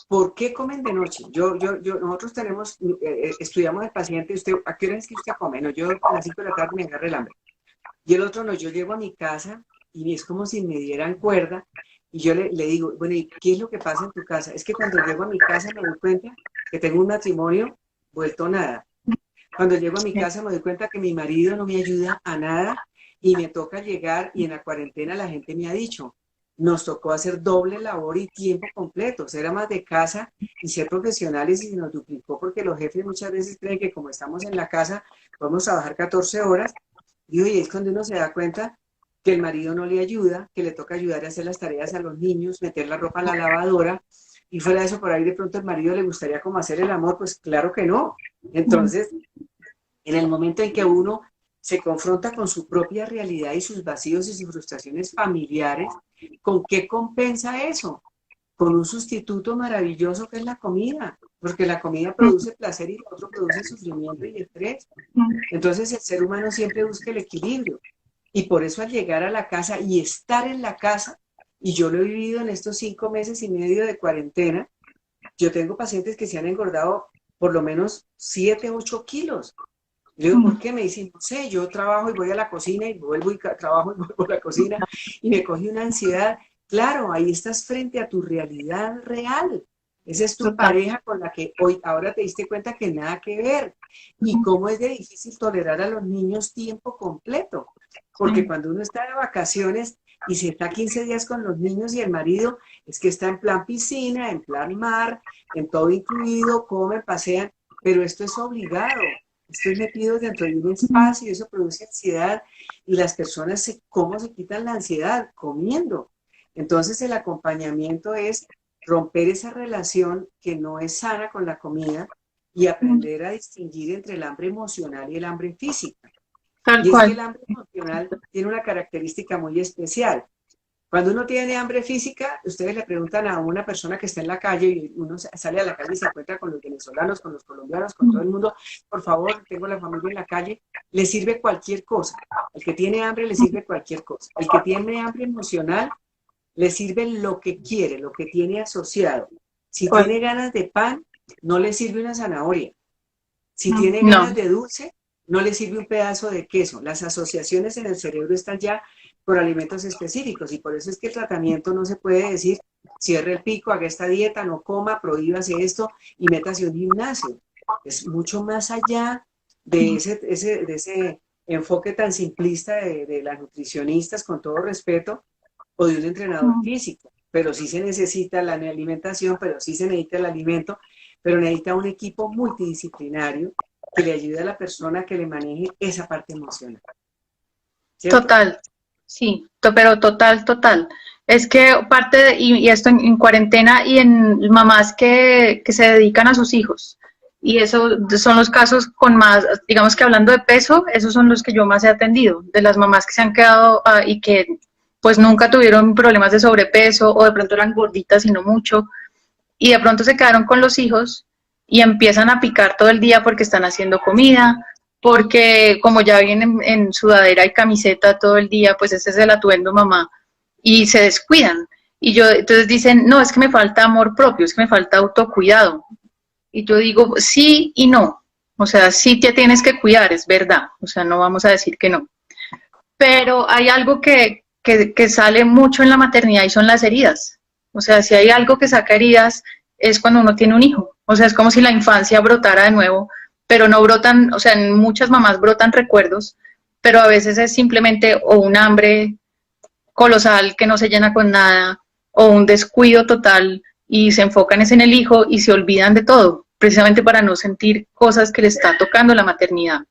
Speaker 1: ¿por qué comen de noche? Nosotros tenemos, estudiamos al paciente, usted, ¿a qué hora es que usted come? No, yo a las 5 de la tarde me agarra el hambre. Y el otro no, yo llego a mi casa y es como si me dieran cuerda y yo le digo, bueno, ¿y qué es lo que pasa en tu casa? Es que cuando llego a mi casa me doy cuenta que tengo un matrimonio vuelto nada. Cuando llego a mi casa me doy cuenta que mi marido no me ayuda a nada y me toca llegar y en la cuarentena la gente me ha dicho, nos tocó hacer doble labor y tiempo completo, ser amas de casa y ser profesionales y se nos duplicó porque los jefes muchas veces creen que como estamos en la casa podemos trabajar 14 horas y hoy es cuando uno se da cuenta que el marido no le ayuda, que le toca ayudar a hacer las tareas a los niños, meter la ropa a la lavadora y fuera de eso por ahí de pronto el marido le gustaría como hacer el amor, pues claro que no. Entonces, en el momento en que uno se confronta con su propia realidad y sus vacíos y sus frustraciones familiares, ¿con qué compensa eso? Con un sustituto maravilloso que es la comida, porque la comida produce placer y lo otro produce sufrimiento y estrés. Entonces el ser humano siempre busca el equilibrio y por eso al llegar a la casa y estar en la casa, y yo lo he vivido en estos 5 meses y medio de cuarentena, yo tengo pacientes que se han engordado por lo menos 7, 8 kilos. Le digo, ¿por qué? Me dicen, no sé, yo trabajo y voy a la cocina y vuelvo y trabajo y vuelvo a la cocina y me coge una ansiedad. Claro, ahí estás frente a tu realidad real. Esa es tu
Speaker 2: Total.
Speaker 1: pareja con la que hoy, ahora te diste cuenta que nada que ver. Y cómo es de difícil tolerar a los niños tiempo completo. Porque cuando uno está de vacaciones y se está 15 días con los niños y el marido, es que está en plan piscina, en plan mar, en todo incluido, comen, pasean, pero esto es obligado. Estoy metido dentro de un espacio y eso produce ansiedad y las personas, ¿cómo se quitan la ansiedad? Comiendo. Entonces el acompañamiento es romper esa relación que no es sana con la comida y aprender a distinguir entre el hambre emocional y el hambre física.
Speaker 2: Tal
Speaker 1: Y es que el
Speaker 2: cual.
Speaker 1: hambre emocional tiene una característica muy especial. Cuando uno tiene hambre física, ustedes le preguntan a una persona que está en la calle y uno sale a la calle y se encuentra con los venezolanos, con los colombianos, con todo el mundo, por favor, tengo la familia en la calle, le sirve cualquier cosa. El que tiene hambre le sirve cualquier cosa. El que tiene hambre emocional le sirve lo que quiere, lo que tiene asociado. Si tiene ganas de pan, no le sirve una zanahoria. Si tiene
Speaker 2: No,
Speaker 1: ganas de dulce, no le sirve un pedazo de queso. Las asociaciones en el cerebro están ya por alimentos específicos y por eso es que el tratamiento no se puede decir cierre el pico, haga esta dieta, no coma, prohíbase esto y métase a un gimnasio. Es mucho más allá de ese enfoque tan simplista de las nutricionistas, con todo respeto, o de un entrenador físico. Pero sí se necesita la alimentación, pero sí se necesita el alimento, pero necesita un equipo multidisciplinario que le ayude a la persona que le maneje esa parte emocional. ¿Cierto?
Speaker 2: total. Sí, pero total, total. Es que parte y esto en cuarentena y en mamás que se dedican a sus hijos. Y eso son los casos con más, digamos que hablando de peso, esos son los que yo más he atendido, de las mamás que se han quedado y que pues nunca tuvieron problemas de sobrepeso o de pronto eran gorditas y no mucho, y de pronto se quedaron con los hijos y empiezan a picar todo el día porque están haciendo comida, porque como ya vienen en sudadera y camiseta todo el día, pues ese es el atuendo mamá, y se descuidan. Y yo, entonces dicen, no, es que me falta amor propio, es que me falta autocuidado. Y yo digo, sí y no. O sea, sí te tienes que cuidar, es verdad. O sea, no vamos a decir que no. Pero hay algo que sale mucho en la maternidad y son las heridas. O sea, si hay algo que saca heridas es cuando uno tiene un hijo. O sea, es como si la infancia brotara de nuevo, pero no brotan, o sea, en muchas mamás brotan recuerdos, pero a veces es simplemente o un hambre colosal que no se llena con nada, o un descuido total y se enfocan en el hijo y se olvidan de todo, precisamente para no sentir cosas que le está tocando la maternidad.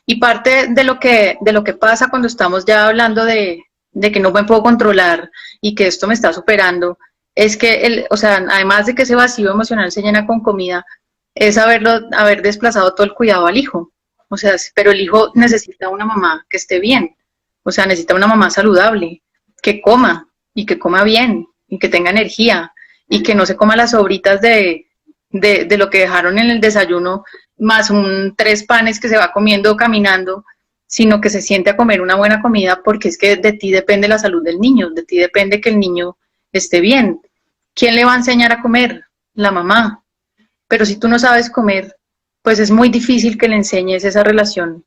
Speaker 2: Y parte de lo que pasa cuando estamos ya hablando de que no me puedo controlar y que esto me está superando, es que, o sea, además de que ese vacío emocional se llena con comida, es haber desplazado todo el cuidado al hijo. O sea, pero el hijo necesita una mamá que esté bien, o sea, necesita una mamá saludable, que coma y que coma bien y que tenga energía y que no se coma las sobritas de lo que dejaron en el desayuno, más 3 panes que se va comiendo caminando, sino que se siente a comer una buena comida, porque es que de ti depende la salud del niño, de ti depende que el niño esté bien. ¿Quién le va a enseñar a comer? La mamá. Pero si tú no sabes comer, pues es muy difícil que le enseñes esa relación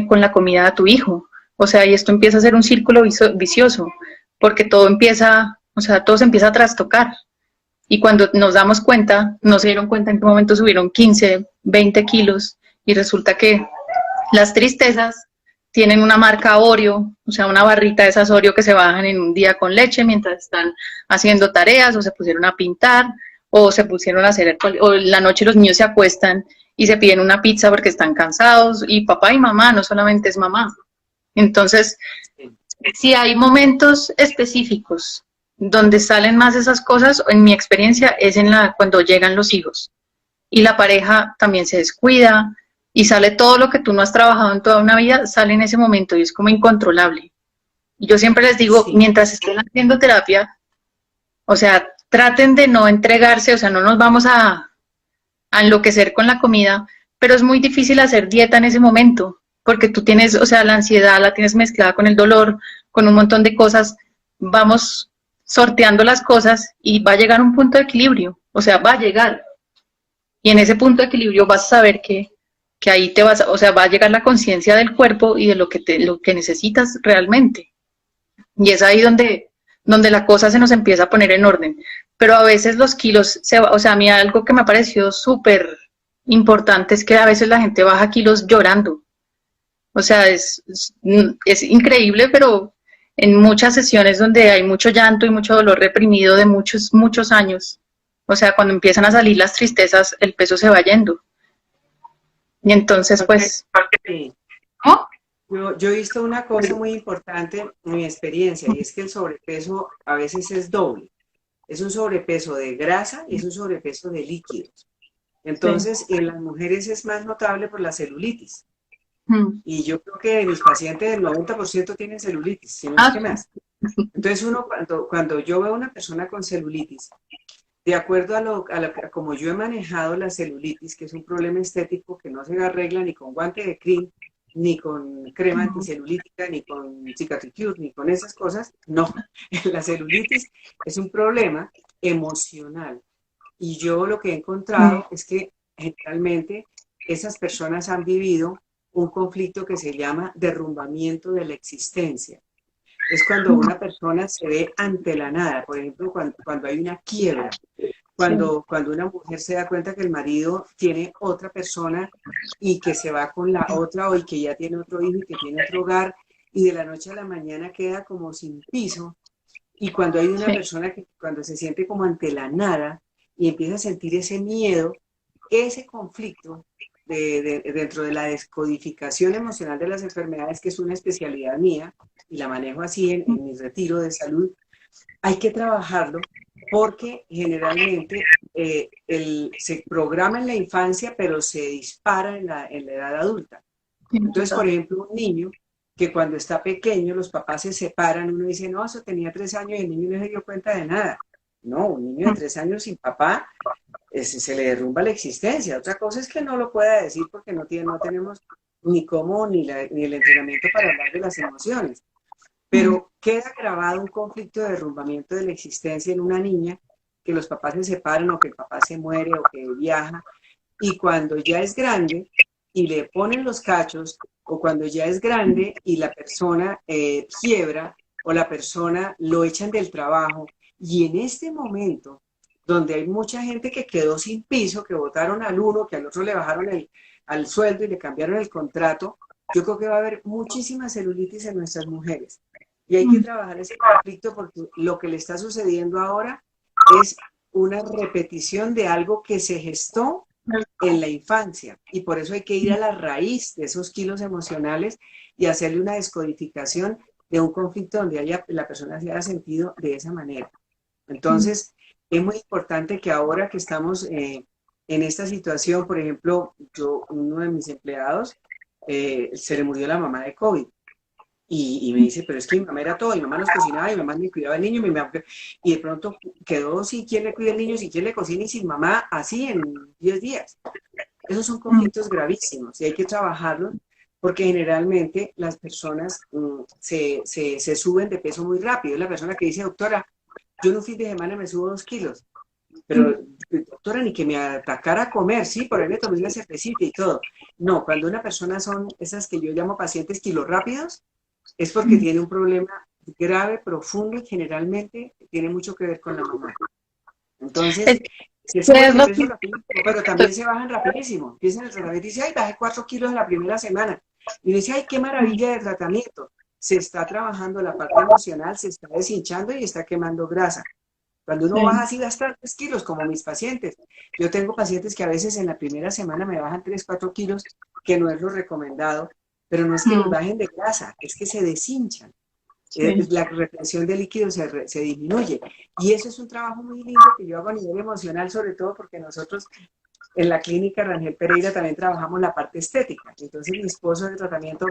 Speaker 2: con la comida a tu hijo. O sea, y esto empieza a ser un círculo vicioso, porque todo empieza, o sea, todo se empieza a trastocar. Y cuando nos damos cuenta, no se dieron cuenta en qué momento subieron 15, 20 kilos, y resulta que las tristezas tienen una marca Oreo, o sea, una barrita de esas Oreo que se bajan en un día con leche mientras están haciendo tareas, o se pusieron a pintar, o se pusieron a hacer, o en la noche los niños se acuestan y se piden una pizza porque están cansados, y papá y mamá, no solamente es mamá. Entonces, si hay momentos específicos donde salen más esas cosas, en mi experiencia es cuando llegan los hijos y la pareja también se descuida y sale todo lo que tú no has trabajado en toda una vida, sale en ese momento y es como incontrolable. Y yo siempre les digo,
Speaker 1: Sí.
Speaker 2: mientras estén haciendo terapia, o sea, traten de no entregarse, o sea, no nos vamos a enloquecer con la comida, pero es muy difícil hacer dieta en ese momento, porque tú tienes, o sea, la ansiedad la tienes mezclada con el dolor, con un montón de cosas, vamos sorteando las cosas y va a llegar un punto de equilibrio, o sea, va a llegar. Y en ese punto de equilibrio vas a saber que ahí te vas, o sea, va a llegar la conciencia del cuerpo y de lo que necesitas realmente. Y es ahí donde la cosa se nos empieza a poner en orden. Pero a veces los kilos, o sea, a mí algo que me ha parecido súper importante es que a veces la gente baja kilos llorando. O sea, es increíble, pero en muchas sesiones donde hay mucho llanto y mucho dolor reprimido de muchos, muchos años, o sea, cuando empiezan a salir las tristezas, el peso se va yendo. Y entonces, pues,
Speaker 1: Sí.
Speaker 2: ¿no?
Speaker 1: Yo he visto una cosa muy importante en mi experiencia y es que el sobrepeso a veces es doble. Es un sobrepeso de grasa y es un sobrepeso de líquidos. Entonces, en las mujeres es más notable por la celulitis. Y yo creo que mis pacientes el 90% tienen celulitis, si no es que más. Entonces, uno cuando yo veo a una persona con celulitis, de acuerdo a como yo he manejado la celulitis, que es un problema estético que no se arregla ni con guante de crin, ni con crema anticelulítica, ni con Cicatricure, ni con esas cosas, no. La celulitis es un problema emocional. Y yo lo que he encontrado es que generalmente esas personas han vivido un conflicto que se llama derrumbamiento de la existencia. Es cuando una persona se ve ante la nada, por ejemplo, cuando hay una quiebra, cuando una mujer se da cuenta que el marido tiene otra persona y que se va con la otra, o y que ya tiene otro hijo y que tiene otro hogar, y de la noche a la mañana queda como sin piso, y cuando hay una persona que cuando se siente como ante la nada y empieza a sentir ese miedo, ese conflicto dentro de la descodificación emocional de las enfermedades, que es una especialidad mía, y la manejo así en mi retiro de salud, hay que trabajarlo porque generalmente se programa en la infancia, pero se dispara en la edad adulta. Entonces, por ejemplo, un niño que cuando está pequeño los papás se separan, uno dice, no, eso tenía 3 años y el niño no se dio cuenta de nada. No, un niño de 3 años sin papá se le derrumba la existencia. Otra cosa es que no lo pueda decir porque no tenemos ni cómo ni el entrenamiento para hablar de las emociones. Pero queda grabado un conflicto de derrumbamiento de la existencia en una niña, que los papás se separan o que el papá se muere o que viaja, y cuando ya es grande y le ponen los cachos, o cuando ya es grande y la persona quiebra o la persona lo echan del trabajo, y en este momento donde hay mucha gente que quedó sin piso, que votaron al uno, que al otro le bajaron al sueldo y le cambiaron el contrato, yo creo que va a haber muchísima celulitis en nuestras mujeres. Y hay que trabajar ese conflicto porque lo que le está sucediendo ahora es una repetición de algo que se gestó en la infancia. Y por eso hay que ir a la raíz de esos kilos emocionales y hacerle una descodificación de un conflicto donde la persona se haya sentido de esa manera. Entonces, es muy importante que ahora que estamos en esta situación, por ejemplo, uno de mis empleados, se le murió la mamá de COVID. Y me dice, pero es que mi mamá era todo, mi mamá nos cocinaba, mi mamá me cuidaba el niño, y de pronto quedó sin quién le cuida el niño, sin quién le cocina y sin mamá, así en 10 días. Esos son conflictos gravísimos y hay que trabajarlos porque generalmente las personas se suben de peso muy rápido. Es la persona que dice, doctora, yo en un fin de semana me subo 2 kilos, pero doctora, ni que me atacara a comer, sí, por ahí me tomé una cervecita y todo. No, cuando una persona son esas que yo llamo pacientes kilos rápidos, es porque tiene un problema grave, profundo y generalmente tiene mucho que ver con la mamá. Entonces, se suben de peso rapidísimo, pero también se bajan rapidísimo. Empiezan el tratamiento y dice, ay, bajé 4 kilos en la primera semana. Y dice, ay, qué maravilla de tratamiento. Se está trabajando la parte emocional, se está deshinchando y está quemando grasa. Cuando uno baja así bastantes kilos, como mis pacientes. Yo tengo pacientes que a veces en la primera semana me bajan 3, 4 kilos, que no es lo recomendado, pero no es que bajen de grasa, es que se deshinchan. La retención de líquidos se disminuye. Y eso es un trabajo muy lindo que yo hago a nivel emocional, sobre todo porque nosotros en la clínica Rangel Pereira también trabajamos la parte estética. Entonces mi esposo hace tratamiento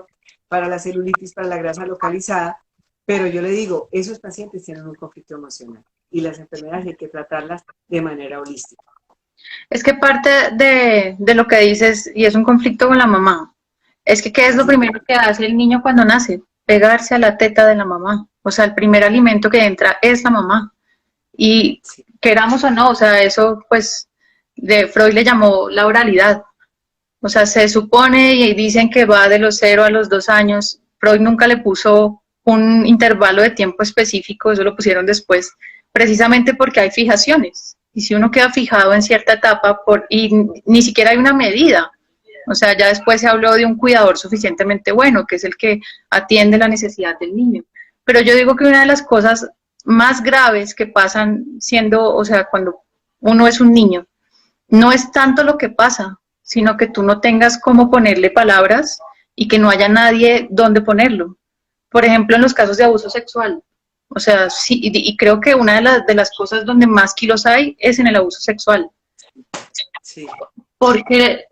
Speaker 1: para la celulitis, para la grasa localizada, pero yo le digo, esos pacientes tienen un conflicto emocional y las enfermedades hay que tratarlas de manera holística.
Speaker 2: Es que parte de lo que dices, y es un conflicto con la mamá, es que ¿qué es lo primero que hace el niño cuando nace? Pegarse a la teta de la mamá. O sea, el primer alimento que entra es la mamá. Y queramos o no, o sea, eso pues de Freud le llamó la oralidad. O sea, se supone y dicen que va de los 0 a los 2 años. Freud nunca le puso un intervalo de tiempo específico, eso lo pusieron después, precisamente porque hay fijaciones. Y si uno queda fijado en cierta etapa y ni siquiera hay una medida, o sea, ya después se habló de un cuidador suficientemente bueno, que es el que atiende la necesidad del niño. Pero yo digo que una de las cosas más graves que pasan siendo, o sea, cuando uno es un niño, no es tanto lo que pasa, sino que tú no tengas cómo ponerle palabras y que no haya nadie donde ponerlo. Por ejemplo, en los casos de abuso sexual. O sea, sí, y creo que una de las cosas donde más kilos hay es en el abuso sexual.
Speaker 1: Sí.
Speaker 2: Porque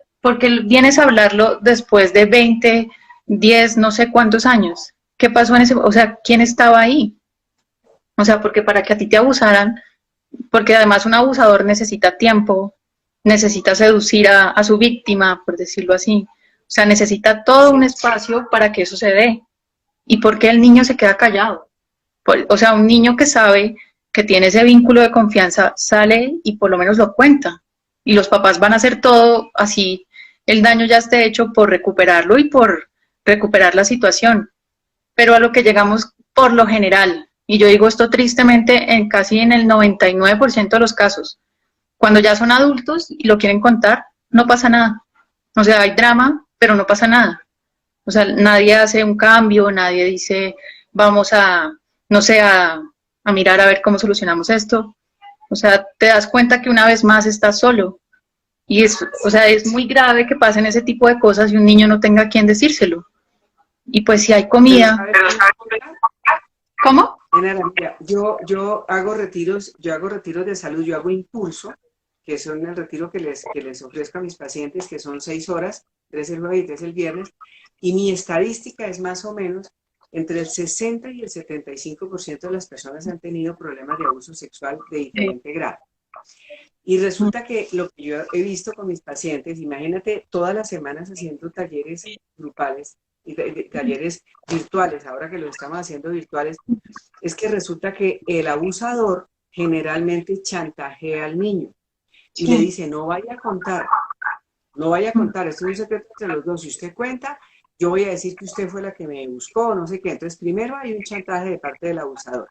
Speaker 2: vienes a hablarlo después de 20, 10, no sé cuántos años. ¿Qué pasó en ese? O sea, ¿quién estaba ahí? O sea, porque para que a ti te abusaran, porque además un abusador necesita tiempo, necesita seducir a su víctima, por decirlo así. O sea, necesita todo un espacio para que eso se dé. ¿Y por qué el niño se queda callado? O sea, un niño que sabe que tiene ese vínculo de confianza sale y por lo menos lo cuenta. Y los papás van a hacer todo así, el daño ya esté hecho por recuperarlo y por recuperar la situación. Pero a lo que llegamos por lo general, y yo digo esto tristemente en casi en el 99% de los casos, cuando ya son adultos y lo quieren contar, no pasa nada. O sea, hay drama, pero no pasa nada. O sea, nadie hace un cambio, nadie dice, vamos a, no sé, a mirar a ver cómo solucionamos esto. O sea, te das cuenta que una vez más estás solo. Y es, o sea, es muy grave que pasen ese tipo de cosas y un niño no tenga a quién decírselo. Y pues si hay comida. ¿Cómo?
Speaker 1: Yo hago retiros de salud, yo hago impulso, que son el retiro que les ofrezco a mis pacientes, que son 6 horas, 3 el jueves y 3 el viernes, y mi estadística es más o menos entre el 60 y el 75% de las personas han tenido problemas de abuso sexual de diferente grado. Y resulta que lo que yo he visto con mis pacientes, imagínate todas las semanas haciendo talleres grupales y talleres virtuales, ahora que lo estamos haciendo virtuales, es que resulta que el abusador generalmente chantajea al niño y le dice, no vaya a contar, esto es un secreto entre los dos, si usted cuenta, yo voy a decir que usted fue la que me buscó, no sé qué. Entonces, primero hay un chantaje de parte del abusador.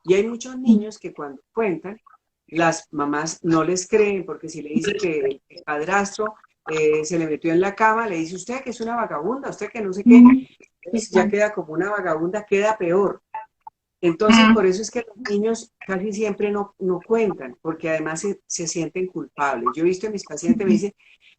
Speaker 1: Y hay muchos niños que cuando cuentan, las mamás no les creen, porque si le dicen que el padrastro se le metió en la cama, le dice usted que es una vagabunda, usted que no sé qué, entonces ya queda como una vagabunda, queda peor. Entonces, por eso es que los niños casi siempre no cuentan, porque además se sienten culpables. Yo he visto a mis pacientes, me dicen,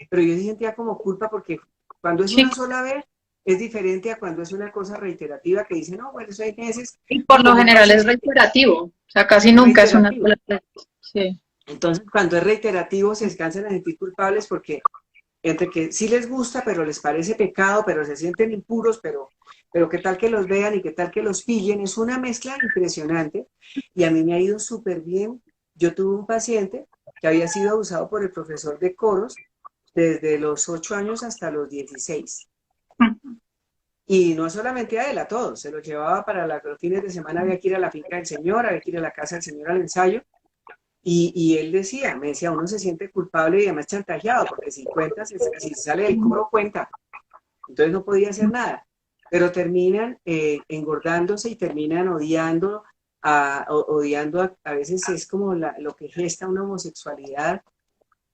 Speaker 1: pero yo sí sentía como culpa porque cuando es una sola vez, es diferente a cuando es una cosa reiterativa que dice, no, bueno, eso hay meses.
Speaker 2: Y por lo general es reiterativo, o sea, casi nunca es una sola vez. Sí.
Speaker 1: Entonces, cuando es reiterativo, se descansan a sentir culpables porque entre que sí les gusta, pero les parece pecado, pero se sienten impuros, pero pero qué tal que los vean y qué tal que los pillen, es una mezcla impresionante y a mí me ha ido súper bien. Yo tuve un paciente que había sido abusado por el profesor de coros desde los 8 años hasta los 16. Y no solamente a él, a todos. Se lo llevaba para los fines de semana, había que ir a la finca del señor, había que ir a la casa del señor al ensayo. Y él decía, me decía, uno se siente culpable y además chantajeado, porque si cuenta, si sale del coro, cuenta. Entonces no podía hacer nada. Pero terminan engordándose y terminan odiando, a veces es como lo que gesta una homosexualidad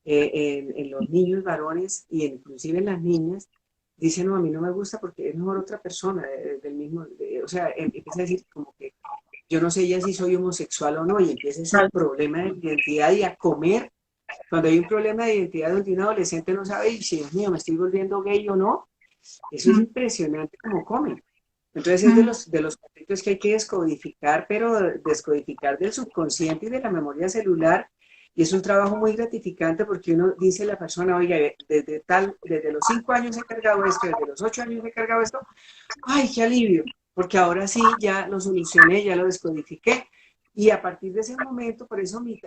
Speaker 1: en los niños varones y inclusive en las niñas. Dicen, no, a mí no me gusta porque es mejor otra persona del mismo, o sea, empieza a decir como que yo no sé ya si soy homosexual o no, y empieza ese problema de identidad y a comer. Cuando hay un problema de identidad donde un adolescente no sabe, y si Dios mío, me estoy volviendo gay o no, eso es impresionante como comen. Entonces es de los conflictos que hay que descodificar, pero descodificar del subconsciente y de la memoria celular. Y es un trabajo muy gratificante porque uno dice a la persona, oiga, desde los 5 años he cargado esto, desde los 8 años he cargado esto, ¡ay, qué alivio! Porque ahora sí ya lo solucioné, ya lo descodifiqué. Y a partir de ese momento, por eso mi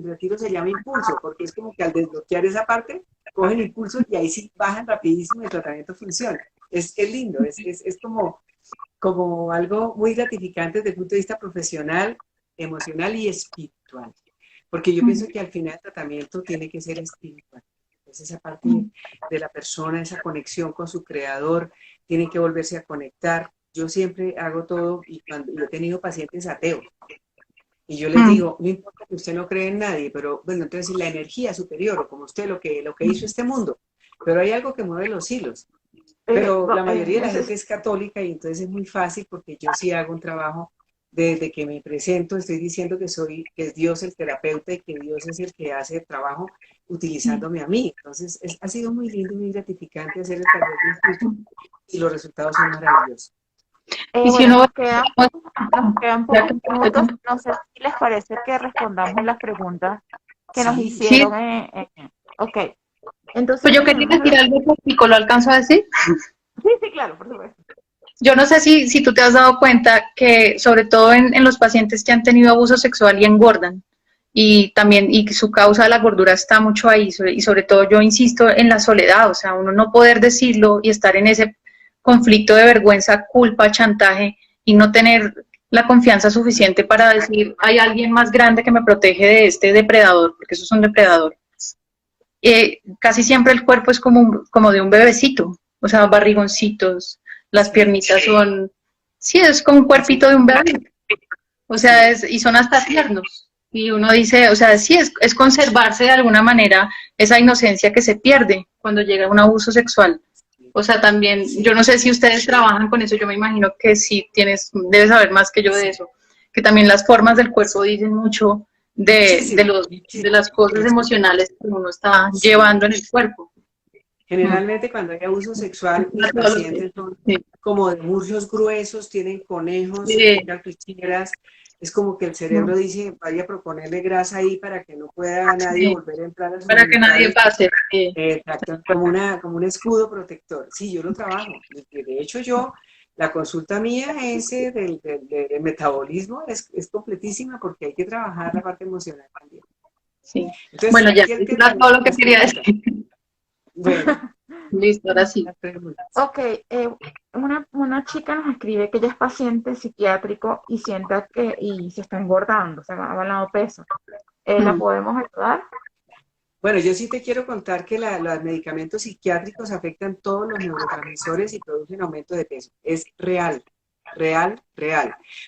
Speaker 1: retiro se llama impulso, porque es como que al desbloquear esa parte, cogen impulso y ahí sí bajan rapidísimo y el tratamiento funciona. Es lindo, es como algo muy gratificante desde el punto de vista profesional, emocional y espiritual. Porque yo pienso que al final el tratamiento tiene que ser espiritual. Es esa parte de la persona, esa conexión con su creador, tiene que volverse a conectar. Yo siempre hago todo y cuando yo he tenido pacientes ateos. Y yo les digo, no importa que usted no cree en nadie, pero bueno, entonces la energía superior, o como usted lo que hizo este mundo, pero hay algo que mueve los hilos. Pero la mayoría de la gente es católica y entonces es muy fácil porque yo sí hago un trabajo desde que me presento, estoy diciendo que es Dios el terapeuta y que Dios es el que hace el trabajo utilizándome a mí. Entonces ha sido muy lindo y muy gratificante hacer el taller de impulso y los resultados son maravillosos.
Speaker 2: Y si uno...
Speaker 3: Nos quedan pocos minutos. No sé si les parece que respondamos las preguntas que nos hicieron. Ok. Entonces,
Speaker 2: pues yo quería decir algo práctico, ¿lo alcanzo a decir?
Speaker 3: Sí, claro, por supuesto.
Speaker 2: Yo no sé si tú te has dado cuenta que sobre todo en los pacientes que han tenido abuso sexual y engordan, y también y su causa de la gordura está mucho ahí, y sobre todo yo insisto en la soledad, o sea, uno no poder decirlo y estar en ese conflicto de vergüenza, culpa, chantaje y no tener la confianza suficiente para decir hay alguien más grande que me protege de este depredador, porque eso es un depredador. Casi siempre el cuerpo es como de un bebecito, o sea, barrigoncitos, las piernitas son, sí, es como un cuerpito de un bebé, o sea, y son hasta tiernos. Y uno dice, o sea, sí, es conservarse de alguna manera esa inocencia que se pierde cuando llega un abuso sexual. O sea, también, yo no sé si ustedes trabajan con eso, yo me imagino que sí debes saber más que yo de eso, que también las formas del cuerpo dicen mucho de las cosas emocionales que uno está llevando en el cuerpo.
Speaker 1: Generalmente cuando hay abuso sexual, mis pacientes son como de muslos gruesos, tienen conejos, ficheras. Es como que el cerebro dice, vaya a proponerle grasa ahí para que no pueda nadie volver a entrar a su
Speaker 2: para que nadie pase.
Speaker 1: Exacto, como un escudo protector. Sí, yo lo trabajo. De hecho, la consulta mía del metabolismo es completísima porque hay que trabajar la parte emocional también.
Speaker 2: Sí. Entonces, bueno, ya, es todo lo que quería decir.
Speaker 1: Bueno,
Speaker 2: listo, ahora sí.
Speaker 3: Ok, una chica nos escribe que ella es paciente psiquiátrico y sienta y se está engordando, se ha ganado peso. ¿La podemos ayudar?
Speaker 1: Bueno, yo sí te quiero contar que los medicamentos psiquiátricos afectan todos los neurotransmisores y producen aumento de peso. Es real.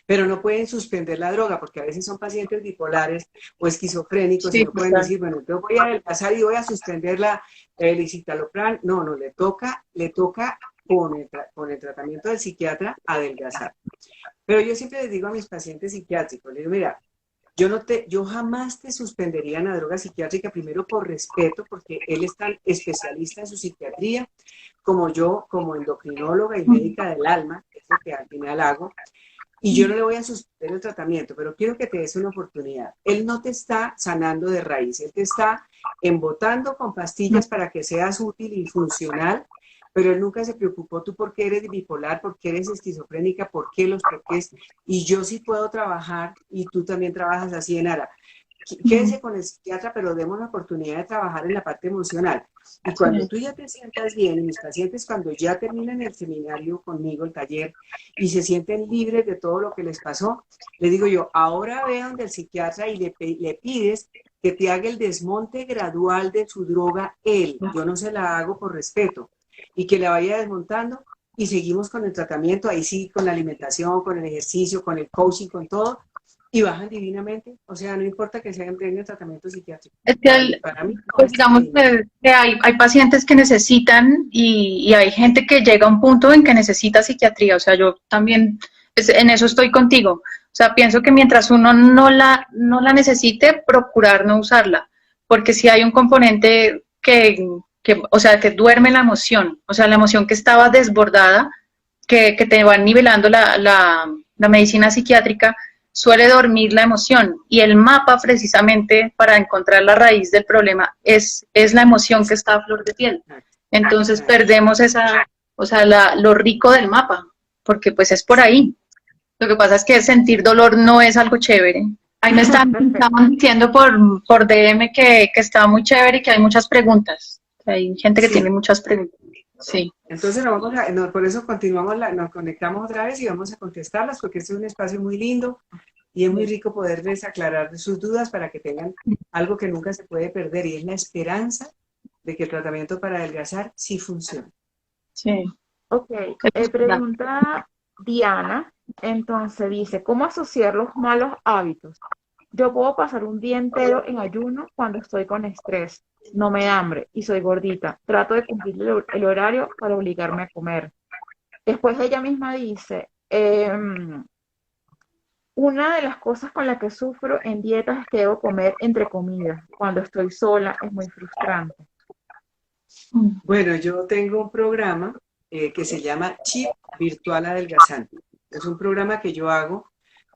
Speaker 1: Pero no pueden suspender la droga porque a veces son pacientes bipolares o esquizofrénicos y no pueden decir, bueno, yo voy a adelgazar y voy a suspender el citalopram. No, le toca con el tratamiento del psiquiatra adelgazar. Pero yo siempre les digo a mis pacientes psiquiátricos, les digo, mira, yo jamás te suspendería una droga psiquiátrica, primero por respeto, porque él es tan especialista en su psiquiatría, como yo, como endocrinóloga y médica del alma, que es lo que al final hago, y yo no le voy a suspender el tratamiento, pero quiero que te des una oportunidad. Él no te está sanando de raíz, él te está embotando con pastillas para que seas útil y funcional, pero él nunca se preocupó tú por qué eres bipolar, por qué eres esquizofrénica, por qué los porqués, y yo sí puedo trabajar, y tú también trabajas así en Ara. Quédese con el psiquiatra, pero demos la oportunidad de trabajar en la parte emocional. Y cuando tú ya te sientas bien, y mis pacientes cuando ya terminan el seminario conmigo, el taller, y se sienten libres de todo lo que les pasó, les digo yo, ahora ve donde el psiquiatra y le pides que te haga el desmonte gradual de su droga él. Yo no se la hago por respeto. Y que la vaya desmontando y seguimos con el tratamiento, ahí sí, con la alimentación, con el ejercicio, con el coaching, con todo, y bajan divinamente. O sea, no importa que sean en el tratamiento psiquiátrico.
Speaker 2: Es que
Speaker 1: Para mí, no,
Speaker 2: pues digamos que hay pacientes que necesitan y hay gente que llega a un punto en que necesita psiquiatría. O sea, yo también en eso estoy contigo. O sea, pienso que mientras uno no la necesite, procurar no usarla. Porque si hay un componente o sea, que duerme la emoción. O sea, la emoción que estaba desbordada, que te va nivelando la medicina psiquiátrica, suele dormir la emoción y el mapa precisamente para encontrar la raíz del problema es la emoción que está a flor de piel. Entonces perdemos o sea, lo rico del mapa, porque pues es por ahí. Lo que pasa es que sentir dolor no es algo chévere. Ahí me estaban diciendo por DM que está muy chévere y que hay muchas preguntas. Hay gente que tiene muchas preguntas. Sí.
Speaker 1: Entonces por eso continuamos, nos conectamos otra vez y vamos a contestarlas porque este es un espacio muy lindo y es muy rico poderles aclarar sus dudas para que tengan algo que nunca se puede perder y es la esperanza de que el tratamiento para adelgazar sí funciona.
Speaker 2: Sí.
Speaker 3: Ok, pregunta Diana, entonces dice, ¿cómo asociar los malos hábitos? Yo puedo pasar un día entero en ayuno cuando estoy con estrés, no me da hambre y soy gordita. Trato de cumplir el horario para obligarme a comer. Después ella misma dice, una de las cosas con las que sufro en dietas es que debo comer entre comidas. Cuando estoy sola es muy frustrante.
Speaker 1: Bueno, yo tengo un programa que se llama Chip Virtual Adelgazante. Es un programa que yo hago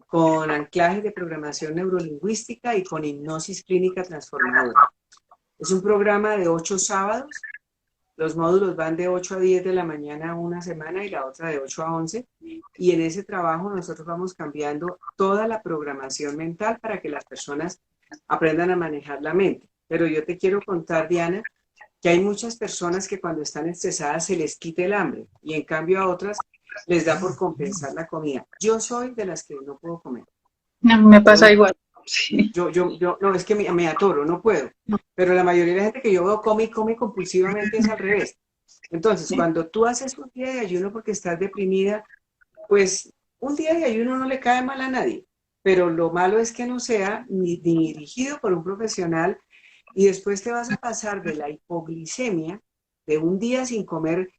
Speaker 1: con anclajes de programación neurolingüística y con hipnosis clínica transformadora. Es un programa de 8 sábados. Los módulos van de 8 a 10 de la mañana una semana y la otra de 8 a 11. Y en ese trabajo nosotros vamos cambiando toda la programación mental para que las personas aprendan a manejar la mente. Pero yo te quiero contar, Diana, que hay muchas personas que cuando están estresadas se les quita el hambre y en cambio a otras les da por compensar la comida. Yo soy de las que no puedo comer.
Speaker 2: A mí me pasa igual. Sí.
Speaker 1: No, es que me atoro, no puedo. Pero la mayoría de la gente que yo veo come y come compulsivamente es al revés. Entonces, cuando tú haces un día de ayuno porque estás deprimida, pues un día de ayuno no le cae mal a nadie. Pero lo malo es que no sea ni dirigido por un profesional y después te vas a pasar de la hipoglicemia, de un día sin comer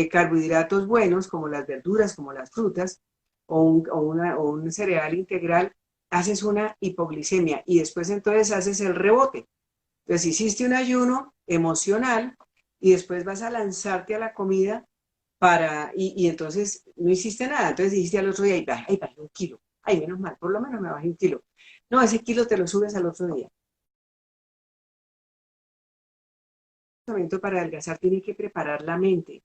Speaker 1: carbohidratos buenos como las verduras, como las frutas, o un cereal integral, haces una hipoglicemia y después entonces haces el rebote. Entonces hiciste un ayuno emocional y después vas a lanzarte a la comida y entonces no hiciste nada. Entonces dijiste al otro día, ay, bajé 1 kilo. Ay, menos mal, por lo menos me bajé 1 kilo. No, ese kilo te lo subes al otro día. El tratamiento para adelgazar tiene que preparar la mente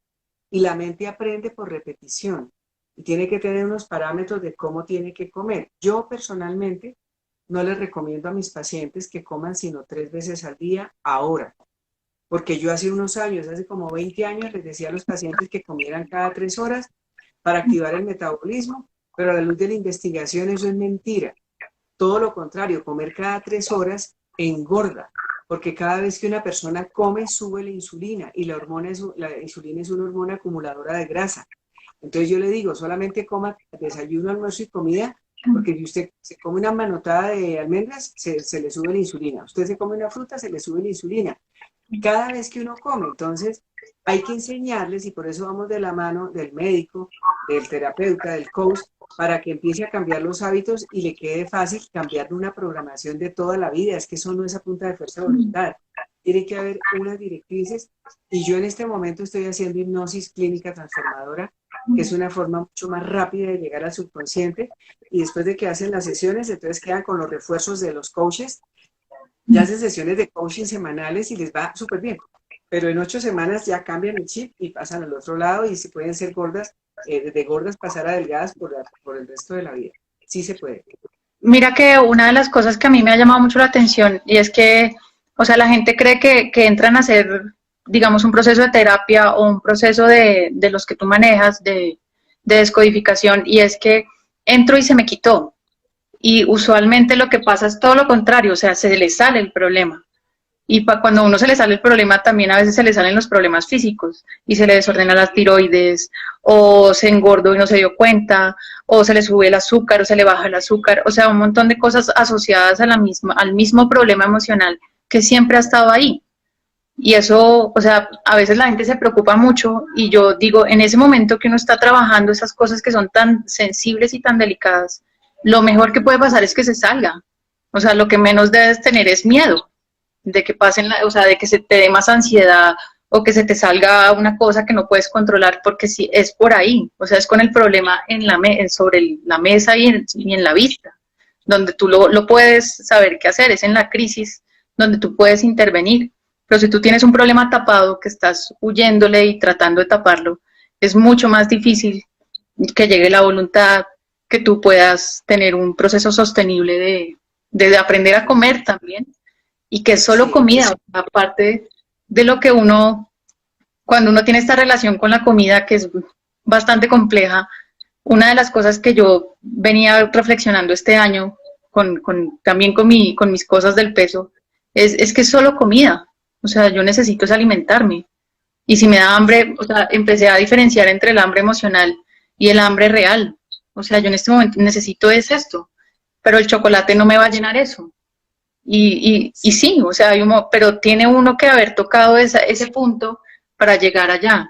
Speaker 1: y la mente aprende por repetición y tiene que tener unos parámetros de cómo tiene que comer. Yo personalmente no les recomiendo a mis pacientes que coman sino 3 veces al día ahora, porque yo hace unos años, hace como 20 años, les decía a los pacientes que comieran cada 3 horas para activar el metabolismo, pero a la luz de la investigación eso es mentira. Todo lo contrario, comer cada 3 horas engorda, porque cada vez que una persona come sube la insulina y la insulina es una hormona acumuladora de grasa. Entonces yo le digo, solamente coma desayuno, almuerzo y comida, porque si usted se come una manotada de almendras, se le sube la insulina. Usted se come una fruta, se le sube la insulina. Cada vez que uno come, entonces hay que enseñarles, y por eso vamos de la mano del médico, del terapeuta, del coach, para que empiece a cambiar los hábitos y le quede fácil cambiar una programación de toda la vida. Es que eso no es a punta de fuerza de voluntad. Tiene que haber unas directrices y yo en este momento estoy haciendo hipnosis clínica transformadora, que es una forma mucho más rápida de llegar al subconsciente, y después de que hacen las sesiones, entonces quedan con los refuerzos de los coaches, ya hacen sesiones de coaching semanales y les va súper bien. pero en 8 semanas ya cambian el chip y pasan al otro lado y se pueden ser gordas, de gordas pasar a delgadas por el resto de la vida. Sí se puede.
Speaker 2: Mira que una de las cosas que a mí me ha llamado mucho la atención y es que, o sea, la gente cree que entran a hacer, digamos, un proceso de terapia o un proceso de los que tú manejas, de descodificación, y es que entro y se me quitó. Y usualmente lo que pasa es todo lo contrario, o sea, se le sale el problema. Y cuando a uno se le sale el problema, también a veces se le salen los problemas físicos y se le desordena la tiroides, o se engordó y no se dio cuenta, o se le sube el azúcar, o se le baja el azúcar, o sea, un montón de cosas asociadas a al mismo problema emocional que siempre ha estado ahí. Y eso, o sea, a veces la gente se preocupa mucho y yo digo, en ese momento que uno está trabajando esas cosas que son tan sensibles y tan delicadas, lo mejor que puede pasar es que se salga. O sea, lo que menos debes tener es miedo de que pasen, o sea, de que se te dé más ansiedad o que se te salga una cosa que no puedes controlar, porque si es por ahí, o sea, es con el problema en sobre la mesa y en la vista, donde tú lo puedes saber qué hacer, es en la crisis donde tú puedes intervenir. Pero si tú tienes un problema tapado que estás huyéndole y tratando de taparlo, es mucho más difícil que llegue la voluntad, que tú puedas tener un proceso sostenible de aprender a comer también, y que es solo
Speaker 1: Sí,
Speaker 2: comida, aparte de lo que uno, cuando uno tiene esta relación con la comida que es bastante compleja, una de las cosas que yo venía reflexionando este año, también con mis cosas del peso, es que es solo comida, o sea, yo necesito es alimentarme, y si me da hambre, o sea, empecé a diferenciar entre el hambre emocional y el hambre real, o sea, yo en este momento necesito es esto, pero el chocolate no me va a llenar eso. Y sí, o sea, pero tiene uno que haber tocado ese punto para llegar allá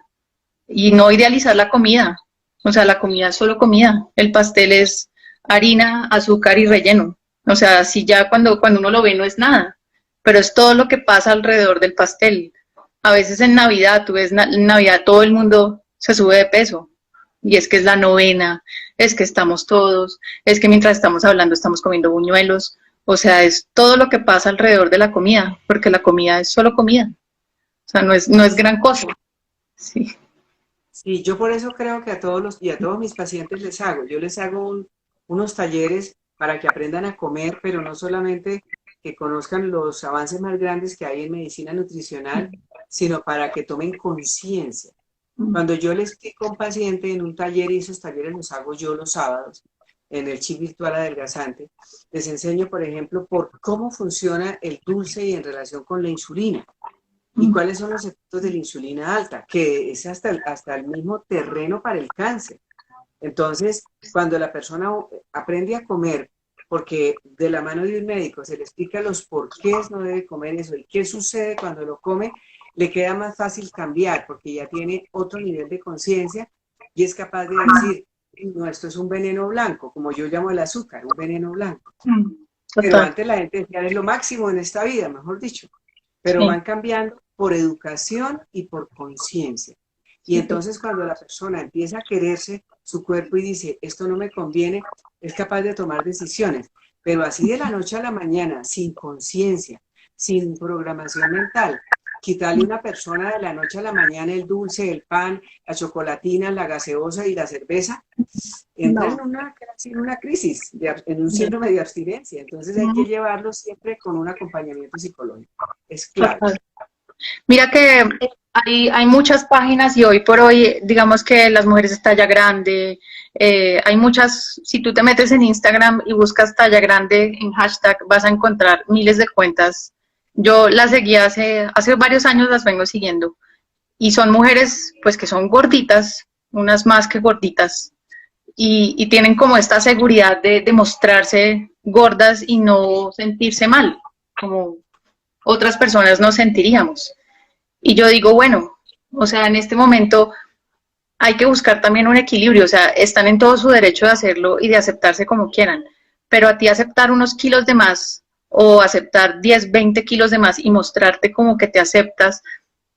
Speaker 2: y no idealizar la comida. O sea, la comida es solo comida. El pastel es harina, azúcar y relleno. O sea, si ya cuando uno lo ve no es nada, pero es todo lo que pasa alrededor del pastel. A veces en Navidad, tú ves, en Navidad todo el mundo se sube de peso. Y es que es la novena, es que estamos todos, es que mientras estamos hablando estamos comiendo buñuelos. O sea, es todo lo que pasa alrededor de la comida, porque la comida es solo comida. O sea, no es gran cosa. Sí.
Speaker 1: sí, yo por eso creo que a todos mis pacientes yo les hago unos talleres para que aprendan a comer, pero no solamente que conozcan los avances más grandes que hay en medicina nutricional, sino para que tomen conciencia. Cuando yo le explico a un paciente en un taller, y esos talleres los hago yo los sábados, en el chip virtual adelgazante, les enseño, por ejemplo, por cómo funciona el dulce y en relación con la insulina. ¿Y cuáles son los efectos de la insulina alta? Que es hasta el mismo terreno para el cáncer. Entonces, cuando la persona aprende a comer, porque de la mano de un médico se le explica los porqués no debe comer eso y qué sucede cuando lo come, le queda más fácil cambiar, porque ya tiene otro nivel de conciencia y es capaz de decir, no, esto es un veneno blanco, como yo llamo el azúcar, un veneno blanco. Pero
Speaker 2: Total.
Speaker 1: antes la gente decía, es lo máximo en esta vida, mejor dicho. Pero
Speaker 2: Sí,
Speaker 1: van cambiando por educación y por conciencia. Y
Speaker 2: sí,
Speaker 1: entonces cuando la persona empieza a quererse su cuerpo y dice, esto no me conviene, es capaz de tomar decisiones. Pero así de la noche a la mañana, sin conciencia, sin programación mental, quitarle a una persona de la noche a la mañana el dulce, el pan, la chocolatina, la gaseosa y la cerveza, entra
Speaker 2: no.
Speaker 1: en una crisis, en un síndrome de abstinencia. Entonces hay que llevarlo siempre con un acompañamiento psicológico. Es clave.
Speaker 2: Total. Mira que hay muchas páginas y hoy por hoy, digamos que las mujeres de talla grande, hay muchas, si tú te metes en Instagram y buscas talla grande en hashtag, vas a encontrar miles de cuentas. Yo las seguí hace varios años, las vengo siguiendo, y son mujeres pues que son gorditas, unas más que gorditas, y tienen como esta seguridad de mostrarse gordas y no sentirse mal, como otras personas nos sentiríamos. Y yo digo, bueno, o sea, en este momento hay que buscar también un equilibrio, o sea, están en todo su derecho de hacerlo y de aceptarse como quieran, pero a ti aceptar unos kilos de más o aceptar 10, 20 kilos de más y mostrarte como que te aceptas,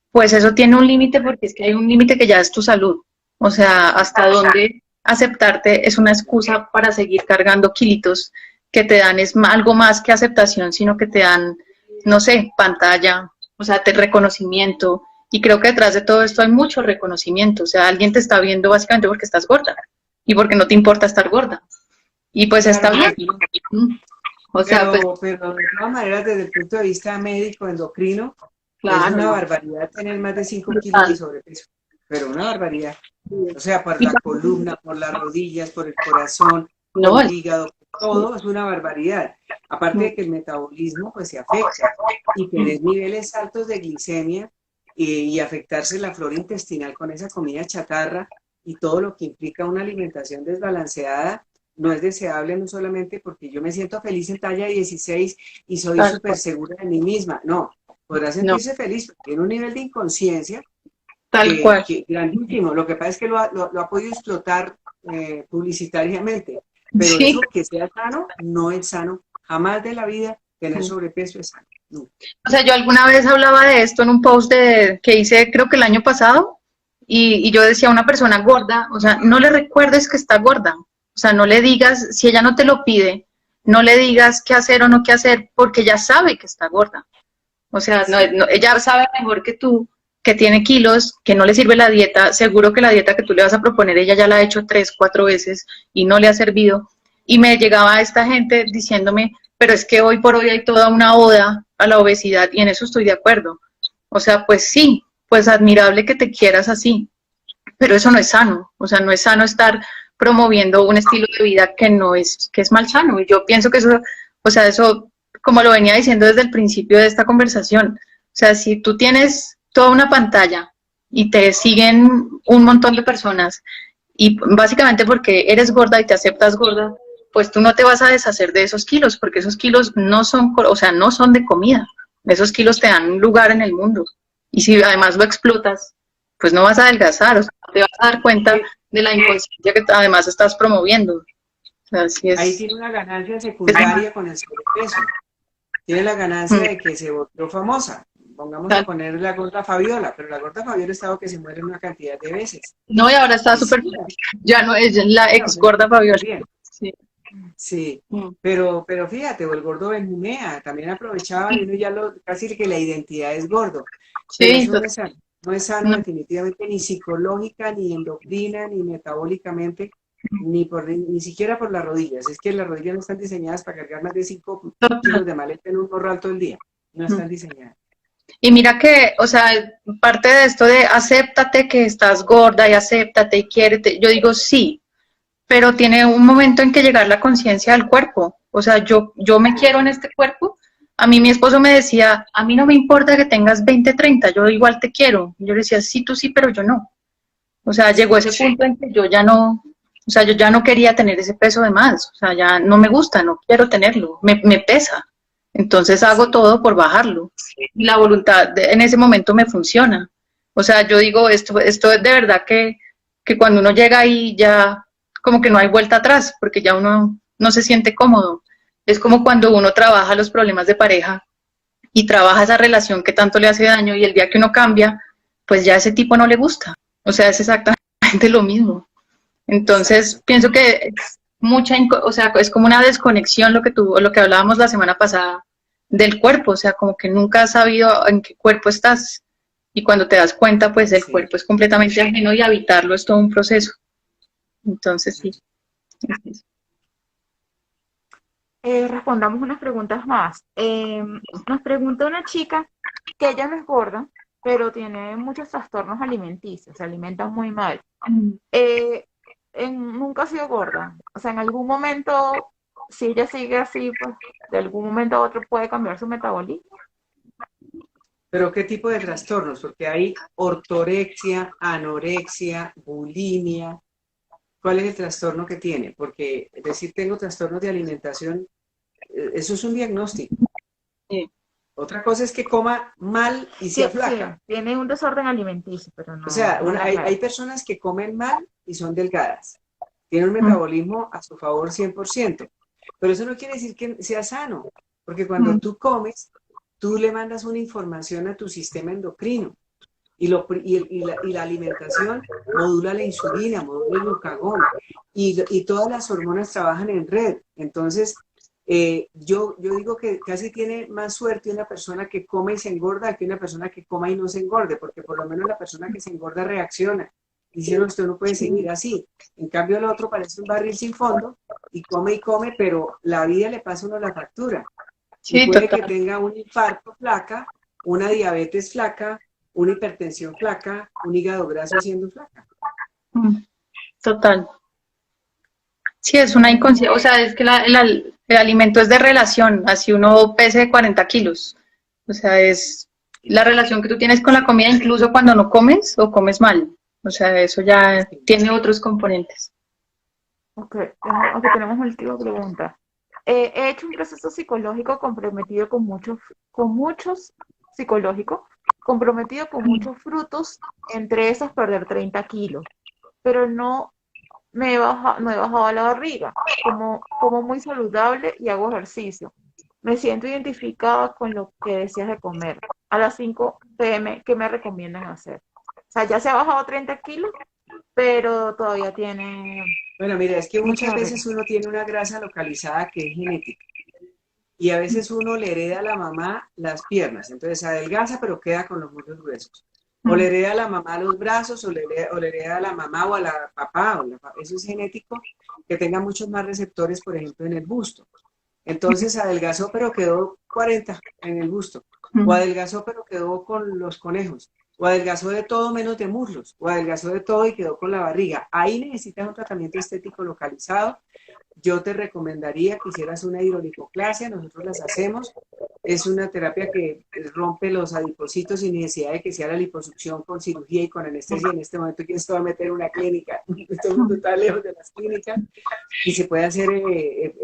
Speaker 2: pues eso tiene un límite, porque es que hay un límite que ya es tu salud. O sea, hasta dónde aceptarte es una excusa para seguir cargando kilitos que te dan es algo más que aceptación, sino que te dan, no sé, pantalla, o sea, te reconocimiento, Y creo que detrás de todo esto hay mucho reconocimiento, o sea, alguien te está viendo básicamente porque estás gorda y porque no te importa estar gorda. Y pues está
Speaker 1: Claro,
Speaker 2: bien. O sea, pues
Speaker 1: pero de todas maneras, desde el punto de vista médico, endocrino, es
Speaker 2: claro,
Speaker 1: una
Speaker 2: ¿no?
Speaker 1: barbaridad tener más de 5 kilos de
Speaker 2: Brutal.
Speaker 1: sobrepeso, pero una barbaridad. O sea, por
Speaker 2: Y
Speaker 1: la columna, por las rodillas, por el corazón, por
Speaker 2: no,
Speaker 1: el hígado, todo es una barbaridad. Aparte de que el metabolismo pues se afecta y tener niveles altos de glicemia y afectarse la flora intestinal con esa comida chatarra y todo lo que implica una alimentación desbalanceada no es deseable, no solamente porque yo me siento feliz en talla 16 y soy
Speaker 2: tal
Speaker 1: súper
Speaker 2: cual,
Speaker 1: segura de mí misma. No, podrá
Speaker 2: no,
Speaker 1: sentirse feliz, pero tiene un nivel de inconsciencia
Speaker 2: tal cual.
Speaker 1: que grandísimo. Lo que pasa es que lo ha podido explotar publicitariamente, pero
Speaker 2: Sí.
Speaker 1: eso que sea sano, no es sano. Jamás de la vida tener sobrepeso es sano. No.
Speaker 2: O sea, yo alguna vez hablaba de esto en un post que hice, creo que el año pasado, y yo decía a una persona gorda, o sea, no le recuerdes que está gorda, o sea, no le digas, si ella no te lo pide, no le digas qué hacer o no qué hacer, porque ella sabe que está gorda. O sea,
Speaker 1: Sí.
Speaker 2: ella sabe mejor que tú, que tiene kilos, que no le sirve la dieta, seguro que la dieta que tú le vas a proponer, ella ya la ha hecho 3, 4 veces y no le ha servido. Y me llegaba esta gente diciéndome, pero es que hoy por hoy hay toda una oda a la obesidad y en eso estoy de acuerdo. O sea, pues sí, pues admirable que te quieras así, pero eso no es sano. O sea, no es sano estar promoviendo un estilo de vida que es malsano. Y yo pienso que eso, o sea, eso, como lo venía diciendo desde el principio de esta conversación, o sea, si tú tienes toda una pantalla y te siguen un montón de personas y básicamente porque eres gorda y te aceptas gorda, pues tú no te vas a deshacer de esos kilos, porque esos kilos no son, o sea, no son de comida. Esos kilos te dan un lugar en el mundo. Y si además lo explotas, pues no vas a adelgazar, o sea, no te vas a dar cuenta de la inconsciencia que además estás promoviendo. O sea, así
Speaker 1: Ahí
Speaker 2: es.
Speaker 1: tiene una ganancia secundaria con el sobrepeso. Tiene la ganancia de que se volvió famosa. Pongamos a poner la gorda Fabiola, pero la gorda Fabiola ha estado que se muere una cantidad de veces.
Speaker 2: No, y ahora está
Speaker 1: Y
Speaker 2: súper,
Speaker 1: sí,
Speaker 2: ya no es la
Speaker 1: no,
Speaker 2: ex gorda Fabiola.
Speaker 1: bien.
Speaker 2: Sí.
Speaker 1: Sí, pero fíjate, o el gordo Benjumea, también aprovechaba y uno ya casi que la identidad es gordo, pero
Speaker 2: Sí,
Speaker 1: eso no es sano, no es sano
Speaker 2: no,
Speaker 1: definitivamente ni psicológica, ni endocrina, ni metabólicamente, ni siquiera por las rodillas, es que las rodillas no están diseñadas para cargar más de 5 kilos de maleta en un morral todo el día, no están diseñadas.
Speaker 2: y mira que, o sea, parte de esto de acéptate que estás gorda y acéptate y quiérete, yo digo sí, pero tiene un momento en que llegar la conciencia del cuerpo. O sea, yo me quiero en este cuerpo. A mí mi esposo me decía, a mí no me importa que tengas 20, 30, yo igual te quiero. Yo le decía, sí, tú sí, pero yo no. O sea, llegó
Speaker 1: Sí,
Speaker 2: ese punto en que yo ya no, o sea, yo ya no quería tener ese peso de más. O sea, ya no me gusta, no quiero tenerlo, me pesa. Entonces hago
Speaker 1: sí,
Speaker 2: todo por bajarlo. Y la voluntad en ese momento me funciona. O sea, yo digo, esto es de verdad que cuando uno llega ahí ya como que no hay vuelta atrás, porque ya uno no se siente cómodo. Es como cuando uno trabaja los problemas de pareja y trabaja esa relación que tanto le hace daño y el día que uno cambia, pues ya ese tipo no le gusta. O sea, es exactamente lo mismo. Entonces,
Speaker 1: exacto.
Speaker 2: pienso que es o sea, es como una desconexión lo que hablábamos la semana pasada del cuerpo, o sea, como que nunca has sabido en qué cuerpo estás y cuando te das cuenta, pues el
Speaker 1: Sí.
Speaker 2: cuerpo es completamente ajeno y habitarlo es todo un proceso. Entonces, sí.
Speaker 3: Respondamos unas preguntas más. Nos pregunta una chica que ella no es gorda, pero tiene muchos trastornos alimenticios, se alimenta muy mal. Eh, nunca ha sido gorda. O sea, en algún momento, si ella sigue así, pues de algún momento a otro puede cambiar su metabolismo.
Speaker 1: Pero ¿qué tipo de trastornos? Porque hay ortorexia, anorexia, bulimia. ¿Cuál es el trastorno que tiene? Porque decir tengo trastornos de alimentación, eso es un diagnóstico.
Speaker 2: Sí.
Speaker 1: Otra cosa es que coma mal y
Speaker 3: Sí,
Speaker 1: sea
Speaker 3: sí,
Speaker 1: flaca.
Speaker 3: tiene un desorden alimenticio, pero
Speaker 1: O sea,
Speaker 3: no la
Speaker 1: hay
Speaker 3: grave.
Speaker 1: personas que comen mal y son delgadas. Tienen un
Speaker 2: Mm,
Speaker 1: metabolismo a su favor 100%. Pero eso no quiere decir que sea sano, porque cuando
Speaker 2: mm,
Speaker 1: tú comes, tú le mandas una información a tu sistema endocrino. Y la alimentación modula la insulina, modula el glucagón y todas las hormonas trabajan en red. Entonces, Yo digo que casi tiene más suerte una persona que come y se engorda que una persona que coma y no se engorde, porque por lo menos la persona que se engorda reacciona. Diciendo, usted no puede seguir así. En cambio, el otro parece un barril sin fondo y come, pero la vida le pasa a uno la factura. Y
Speaker 2: Sí,
Speaker 1: puede que
Speaker 2: total.
Speaker 1: tenga un infarto flaca, una diabetes flaca, una hipertensión flaca, un hígado graso siendo flaca.
Speaker 2: Mm, total. Sí, es una inconsciencia, o sea, es que el alimento es de relación, así uno pese 40 kilos. O sea, es la relación que tú tienes con la comida incluso cuando no comes o comes mal. O sea, eso ya
Speaker 1: Sí.
Speaker 2: tiene otros componentes.
Speaker 3: Ok, ok, tenemos una última pregunta. He hecho un proceso psicológico comprometido con muchos psicológicos, comprometido con muchos frutos, entre esos perder 30 kilos, pero no he bajado la barriga, como muy saludable y hago ejercicio. Me siento identificada con lo que decías de comer. A las 5 p.m., ¿qué me recomiendan hacer? O sea, ya se ha bajado 30 kilos, pero todavía tiene
Speaker 1: Bueno, mira, es que
Speaker 3: mucha
Speaker 1: muchas
Speaker 3: barriga.
Speaker 1: veces uno tiene una grasa localizada que es genética y a veces uno le hereda a la mamá las piernas, entonces adelgaza pero queda con los muslos gruesos. O le
Speaker 2: Mm,
Speaker 1: hereda a la mamá los brazos o le hereda a la mamá o a la papá, eso es genético, que tenga muchos más receptores, por ejemplo, en el busto. Entonces adelgazó pero quedó 40 en el busto, o
Speaker 2: mm.
Speaker 1: adelgazó pero quedó con los conejos, o adelgazó de todo menos de muslos, o adelgazó de todo y quedó con la barriga. Ahí necesitas un tratamiento estético localizado. Yo te recomendaría que hicieras una hidrolipoplasia, nosotros las hacemos. Es una terapia que rompe los adipocitos sin necesidad de que sea la liposucción con cirugía y con anestesia. En este momento, ¿quién se va a meter en una clínica? Todo el mundo está lejos de las clínicas y se puede hacer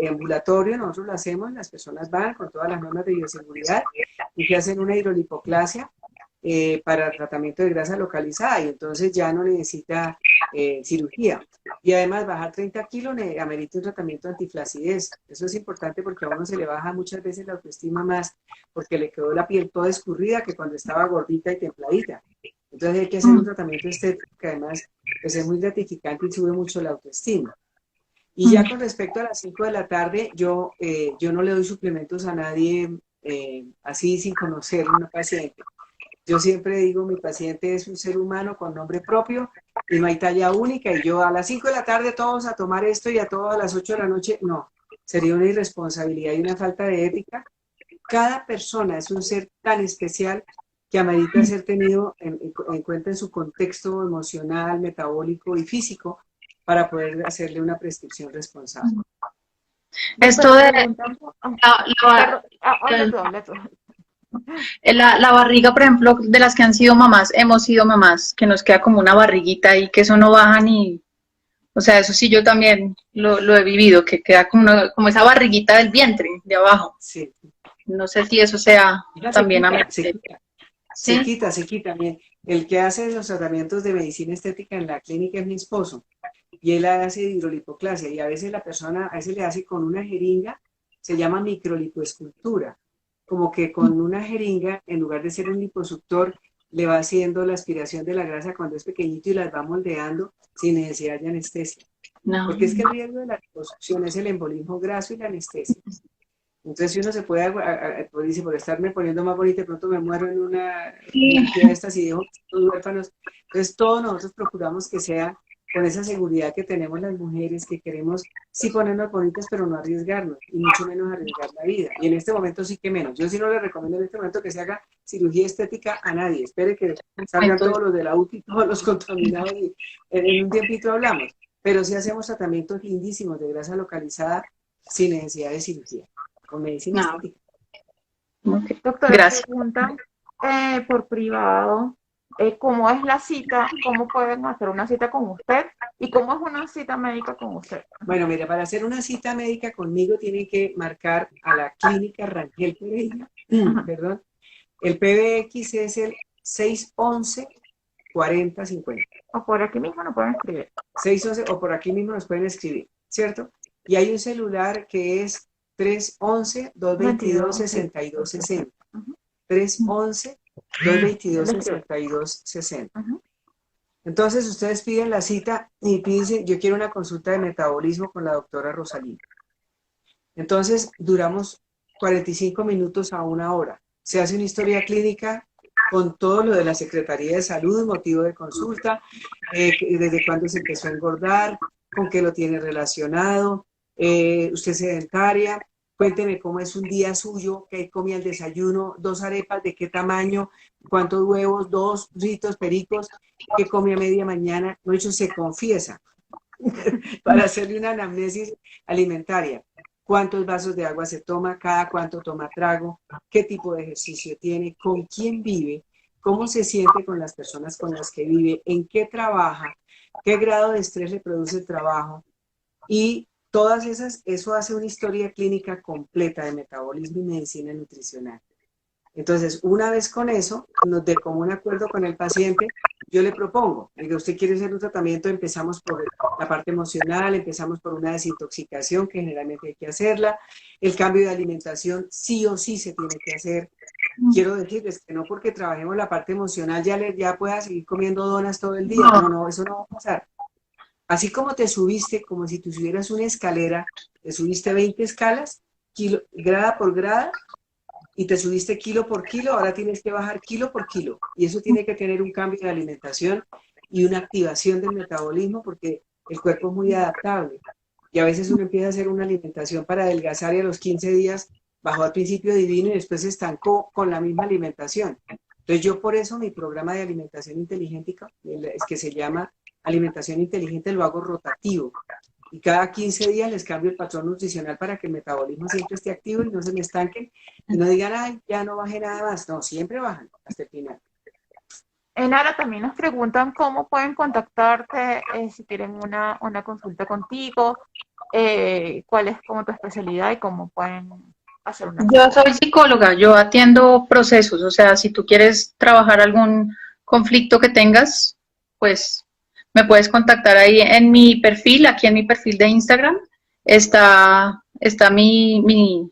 Speaker 1: ambulatorio, nosotros lo hacemos, las personas van con todas las normas de bioseguridad y se hacen una hidrolipoplasia para el tratamiento de grasa localizada y entonces ya no necesita cirugía. Y además bajar 30 kilos amerita un tratamiento antiflacidez. Eso es importante porque a uno se le baja muchas veces la autoestima más porque le quedó la piel toda escurrida que cuando estaba gordita y templadita. Entonces hay que hacer un
Speaker 2: Mm,
Speaker 1: tratamiento estético que además pues, es muy gratificante y sube mucho la autoestima. Y ya
Speaker 2: mm.
Speaker 1: con respecto a las 5 de la tarde, yo no le doy suplementos a nadie así sin conocer a una paciente. Yo siempre digo, mi paciente es un ser humano con nombre propio y no hay talla única y yo a las 5 de la tarde todos a tomar esto y a todas las 8 de la noche, no, sería una irresponsabilidad y una falta de ética. Cada persona es un ser tan especial que amerita ser tenido en cuenta en su contexto emocional, metabólico y físico para poder hacerle una prescripción responsable.
Speaker 2: Esto
Speaker 3: Doctora,
Speaker 2: de
Speaker 3: preguntamos,
Speaker 2: la,
Speaker 3: perdón, habla
Speaker 2: la-
Speaker 3: tú, habla tú.
Speaker 2: la barriga, por ejemplo, de las que han sido mamás, hemos sido mamás, que nos queda como una barriguita y que eso no baja ni, o sea, eso sí yo también lo he vivido, que queda como, como esa barriguita del vientre de abajo.
Speaker 1: Sí,
Speaker 2: No sé si eso sea
Speaker 1: ya se
Speaker 2: también a
Speaker 1: quita, se
Speaker 2: mente.
Speaker 1: quita. Se
Speaker 2: Sí.
Speaker 1: quita, se quita. Bien. El que hace los tratamientos de medicina estética en la clínica es mi esposo y él hace hidrolipoclasia y a veces la persona, a veces le hace con una jeringa, se llama microlipoescultura, como que con una jeringa, en lugar de ser un liposuctor, le va haciendo la aspiración de la grasa cuando es pequeñito y las va moldeando sin necesidad de anestesia.
Speaker 2: No.
Speaker 1: Porque es que el riesgo de la liposucción es el embolismo graso y la anestesia. Entonces, si uno se puede, pues dice, por estarme poniendo más bonita, de pronto me muero en una
Speaker 2: Sí.
Speaker 1: cirugía de estas y dejo los huérfanos. Entonces, todos nosotros procuramos que sea con esa seguridad que tenemos las mujeres, que queremos sí ponernos bonitas, pero no arriesgarnos, y mucho menos arriesgar la vida. Y en este momento sí que menos. Yo sí no le recomiendo en este momento que se haga cirugía estética a nadie. Espere que salgan todos los de la UTI, todos los contaminados, y en un tiempito hablamos. Pero sí hacemos tratamientos lindísimos de grasa localizada sin necesidad de cirugía con medicina
Speaker 2: No.
Speaker 1: estética.
Speaker 2: Okay.
Speaker 3: Doctora,
Speaker 2: Gracias.
Speaker 3: preguntan por privado, ¿cómo es la cita? ¿Cómo pueden hacer una cita con usted? ¿Y cómo es una cita médica con usted?
Speaker 1: Bueno, mira, para hacer una cita médica conmigo tienen que marcar a la clínica Rangel Pereira,
Speaker 3: Ajá.
Speaker 1: perdón. El PBX es el 611-4050.
Speaker 3: O por aquí mismo nos pueden escribir.
Speaker 1: 611 o por aquí mismo nos pueden escribir, ¿cierto? Y hay un celular que es
Speaker 3: 22, sí.
Speaker 1: 311-222-6260. 311-222-6260.
Speaker 3: Ajá.
Speaker 1: Entonces ustedes piden la cita y piden, yo quiero una consulta de metabolismo con la doctora Rosalina. Entonces, duramos 45 minutos a una hora. Se hace una historia clínica con todo lo de la Secretaría de Salud, motivo de consulta, desde cuándo se empezó a engordar, con qué lo tiene relacionado, usted es sedentaria, cuénteme cómo es un día suyo, qué comía al desayuno, 2 arepas, de qué tamaño, cuántos huevos, 2 ritos, pericos, qué come a media mañana, no hecho se confiesa, para hacerle una anamnesis alimentaria. Cuántos vasos de agua se toma, cada cuánto toma trago, qué tipo de ejercicio tiene, con quién vive, cómo se siente con las personas con las que vive, en qué trabaja, qué grado de estrés le produce el trabajo. Y todas esas, eso hace una historia clínica completa de metabolismo y medicina nutricional. Entonces, una vez con eso, de común acuerdo con el paciente, yo le propongo, digo, usted quiere hacer un tratamiento, empezamos por la parte emocional, empezamos por una desintoxicación, que generalmente hay que hacerla, el cambio de alimentación sí o sí se tiene que hacer. Quiero decirles que no porque trabajemos la parte emocional ya pueda seguir comiendo donas todo el día, no, eso no va a pasar. Así como te subiste, como si tú subieras una escalera, te subiste 20 escalas, grada por grada, y te subiste kilo por kilo, ahora tienes que bajar kilo por kilo. Y eso tiene que tener un cambio de alimentación y una activación del metabolismo porque el cuerpo es muy adaptable. Y a veces uno empieza a hacer una alimentación para adelgazar y a los 15 días bajó al principio divino y después se estancó con la misma alimentación. Entonces yo por eso mi programa de alimentación inteligente, es que se llama alimentación inteligente, lo hago rotativo. Y cada 15 días les cambio el patrón nutricional para que el metabolismo siempre esté activo y no se me estanquen y no digan, ay, ya no bajé nada más. No, siempre bajan hasta el final.
Speaker 3: Enara, también nos preguntan cómo pueden contactarte si quieren una consulta contigo, cuál es como tu especialidad y cómo pueden hacer una
Speaker 2: Yo
Speaker 3: consulta.
Speaker 2: soy psicóloga, yo atiendo procesos, o sea, si tú quieres trabajar algún conflicto que tengas, pues me puedes contactar ahí en mi perfil, aquí en mi perfil de Instagram, está mi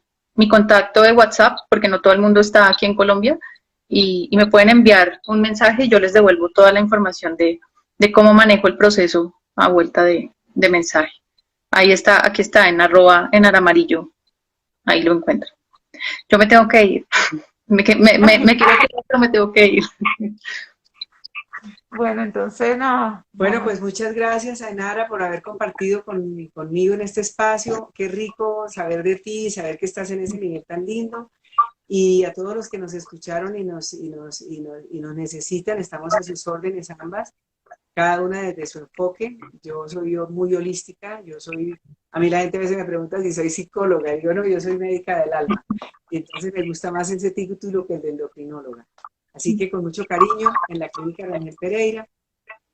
Speaker 2: contacto de WhatsApp, porque no todo el mundo está aquí en Colombia, y me pueden enviar un mensaje y yo les devuelvo toda la información de cómo manejo el proceso a vuelta de mensaje. Ahí está, aquí está, en amarillo, ahí lo encuentro. Yo me tengo que ir. Me quiero quedar, pero me tengo que ir.
Speaker 3: Bueno, entonces no.
Speaker 1: Bueno, pues muchas gracias, Ainara, por haber compartido conmigo en este espacio. Qué rico saber de ti, saber que estás en ese nivel tan lindo. Y a todos los que nos escucharon y nos necesitan, estamos a sus órdenes ambas, cada una desde su enfoque. Yo soy muy holística, a mí la gente a veces me pregunta si soy psicóloga, y yo no, yo soy médica del alma. Y entonces me gusta más ese título que el de endocrinóloga. Así que con mucho cariño, en la clínica Rangel Pereira.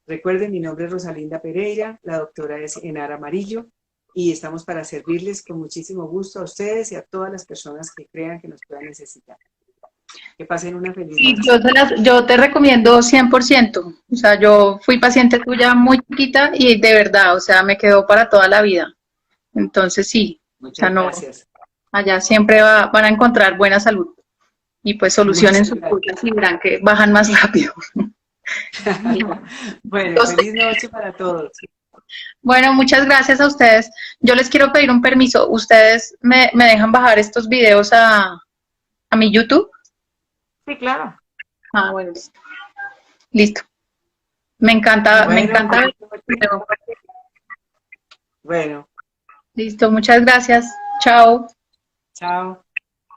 Speaker 1: Recuerden, mi nombre es Rosalinda Pereira, la doctora es Enara Amarillo, y estamos para servirles con muchísimo gusto a ustedes y a todas las personas que crean que nos puedan necesitar. Que pasen una feliz
Speaker 2: Sí,
Speaker 1: noche.
Speaker 2: yo te recomiendo 100%. O sea, yo fui paciente tuya muy chiquita y de verdad, o sea, me quedó para toda la vida. Entonces sí, o sea,
Speaker 1: Muchas
Speaker 2: no,
Speaker 1: gracias.
Speaker 2: allá siempre van a encontrar buena salud y pues solucionen
Speaker 1: Muchas
Speaker 2: sus
Speaker 1: gracias.
Speaker 2: cosas y verán que bajan más rápido.
Speaker 1: Bueno, feliz noche para todos.
Speaker 2: Bueno, muchas gracias a ustedes. Yo les quiero pedir un permiso. ¿Ustedes me dejan bajar estos videos a mi YouTube?
Speaker 3: Sí, claro.
Speaker 2: Ah, bueno, listo. Me encanta
Speaker 1: Bueno,
Speaker 2: ver
Speaker 1: feliz
Speaker 2: el
Speaker 1: noche.
Speaker 2: video.
Speaker 1: Bueno,
Speaker 2: Listo, muchas gracias. Chao.
Speaker 1: chao.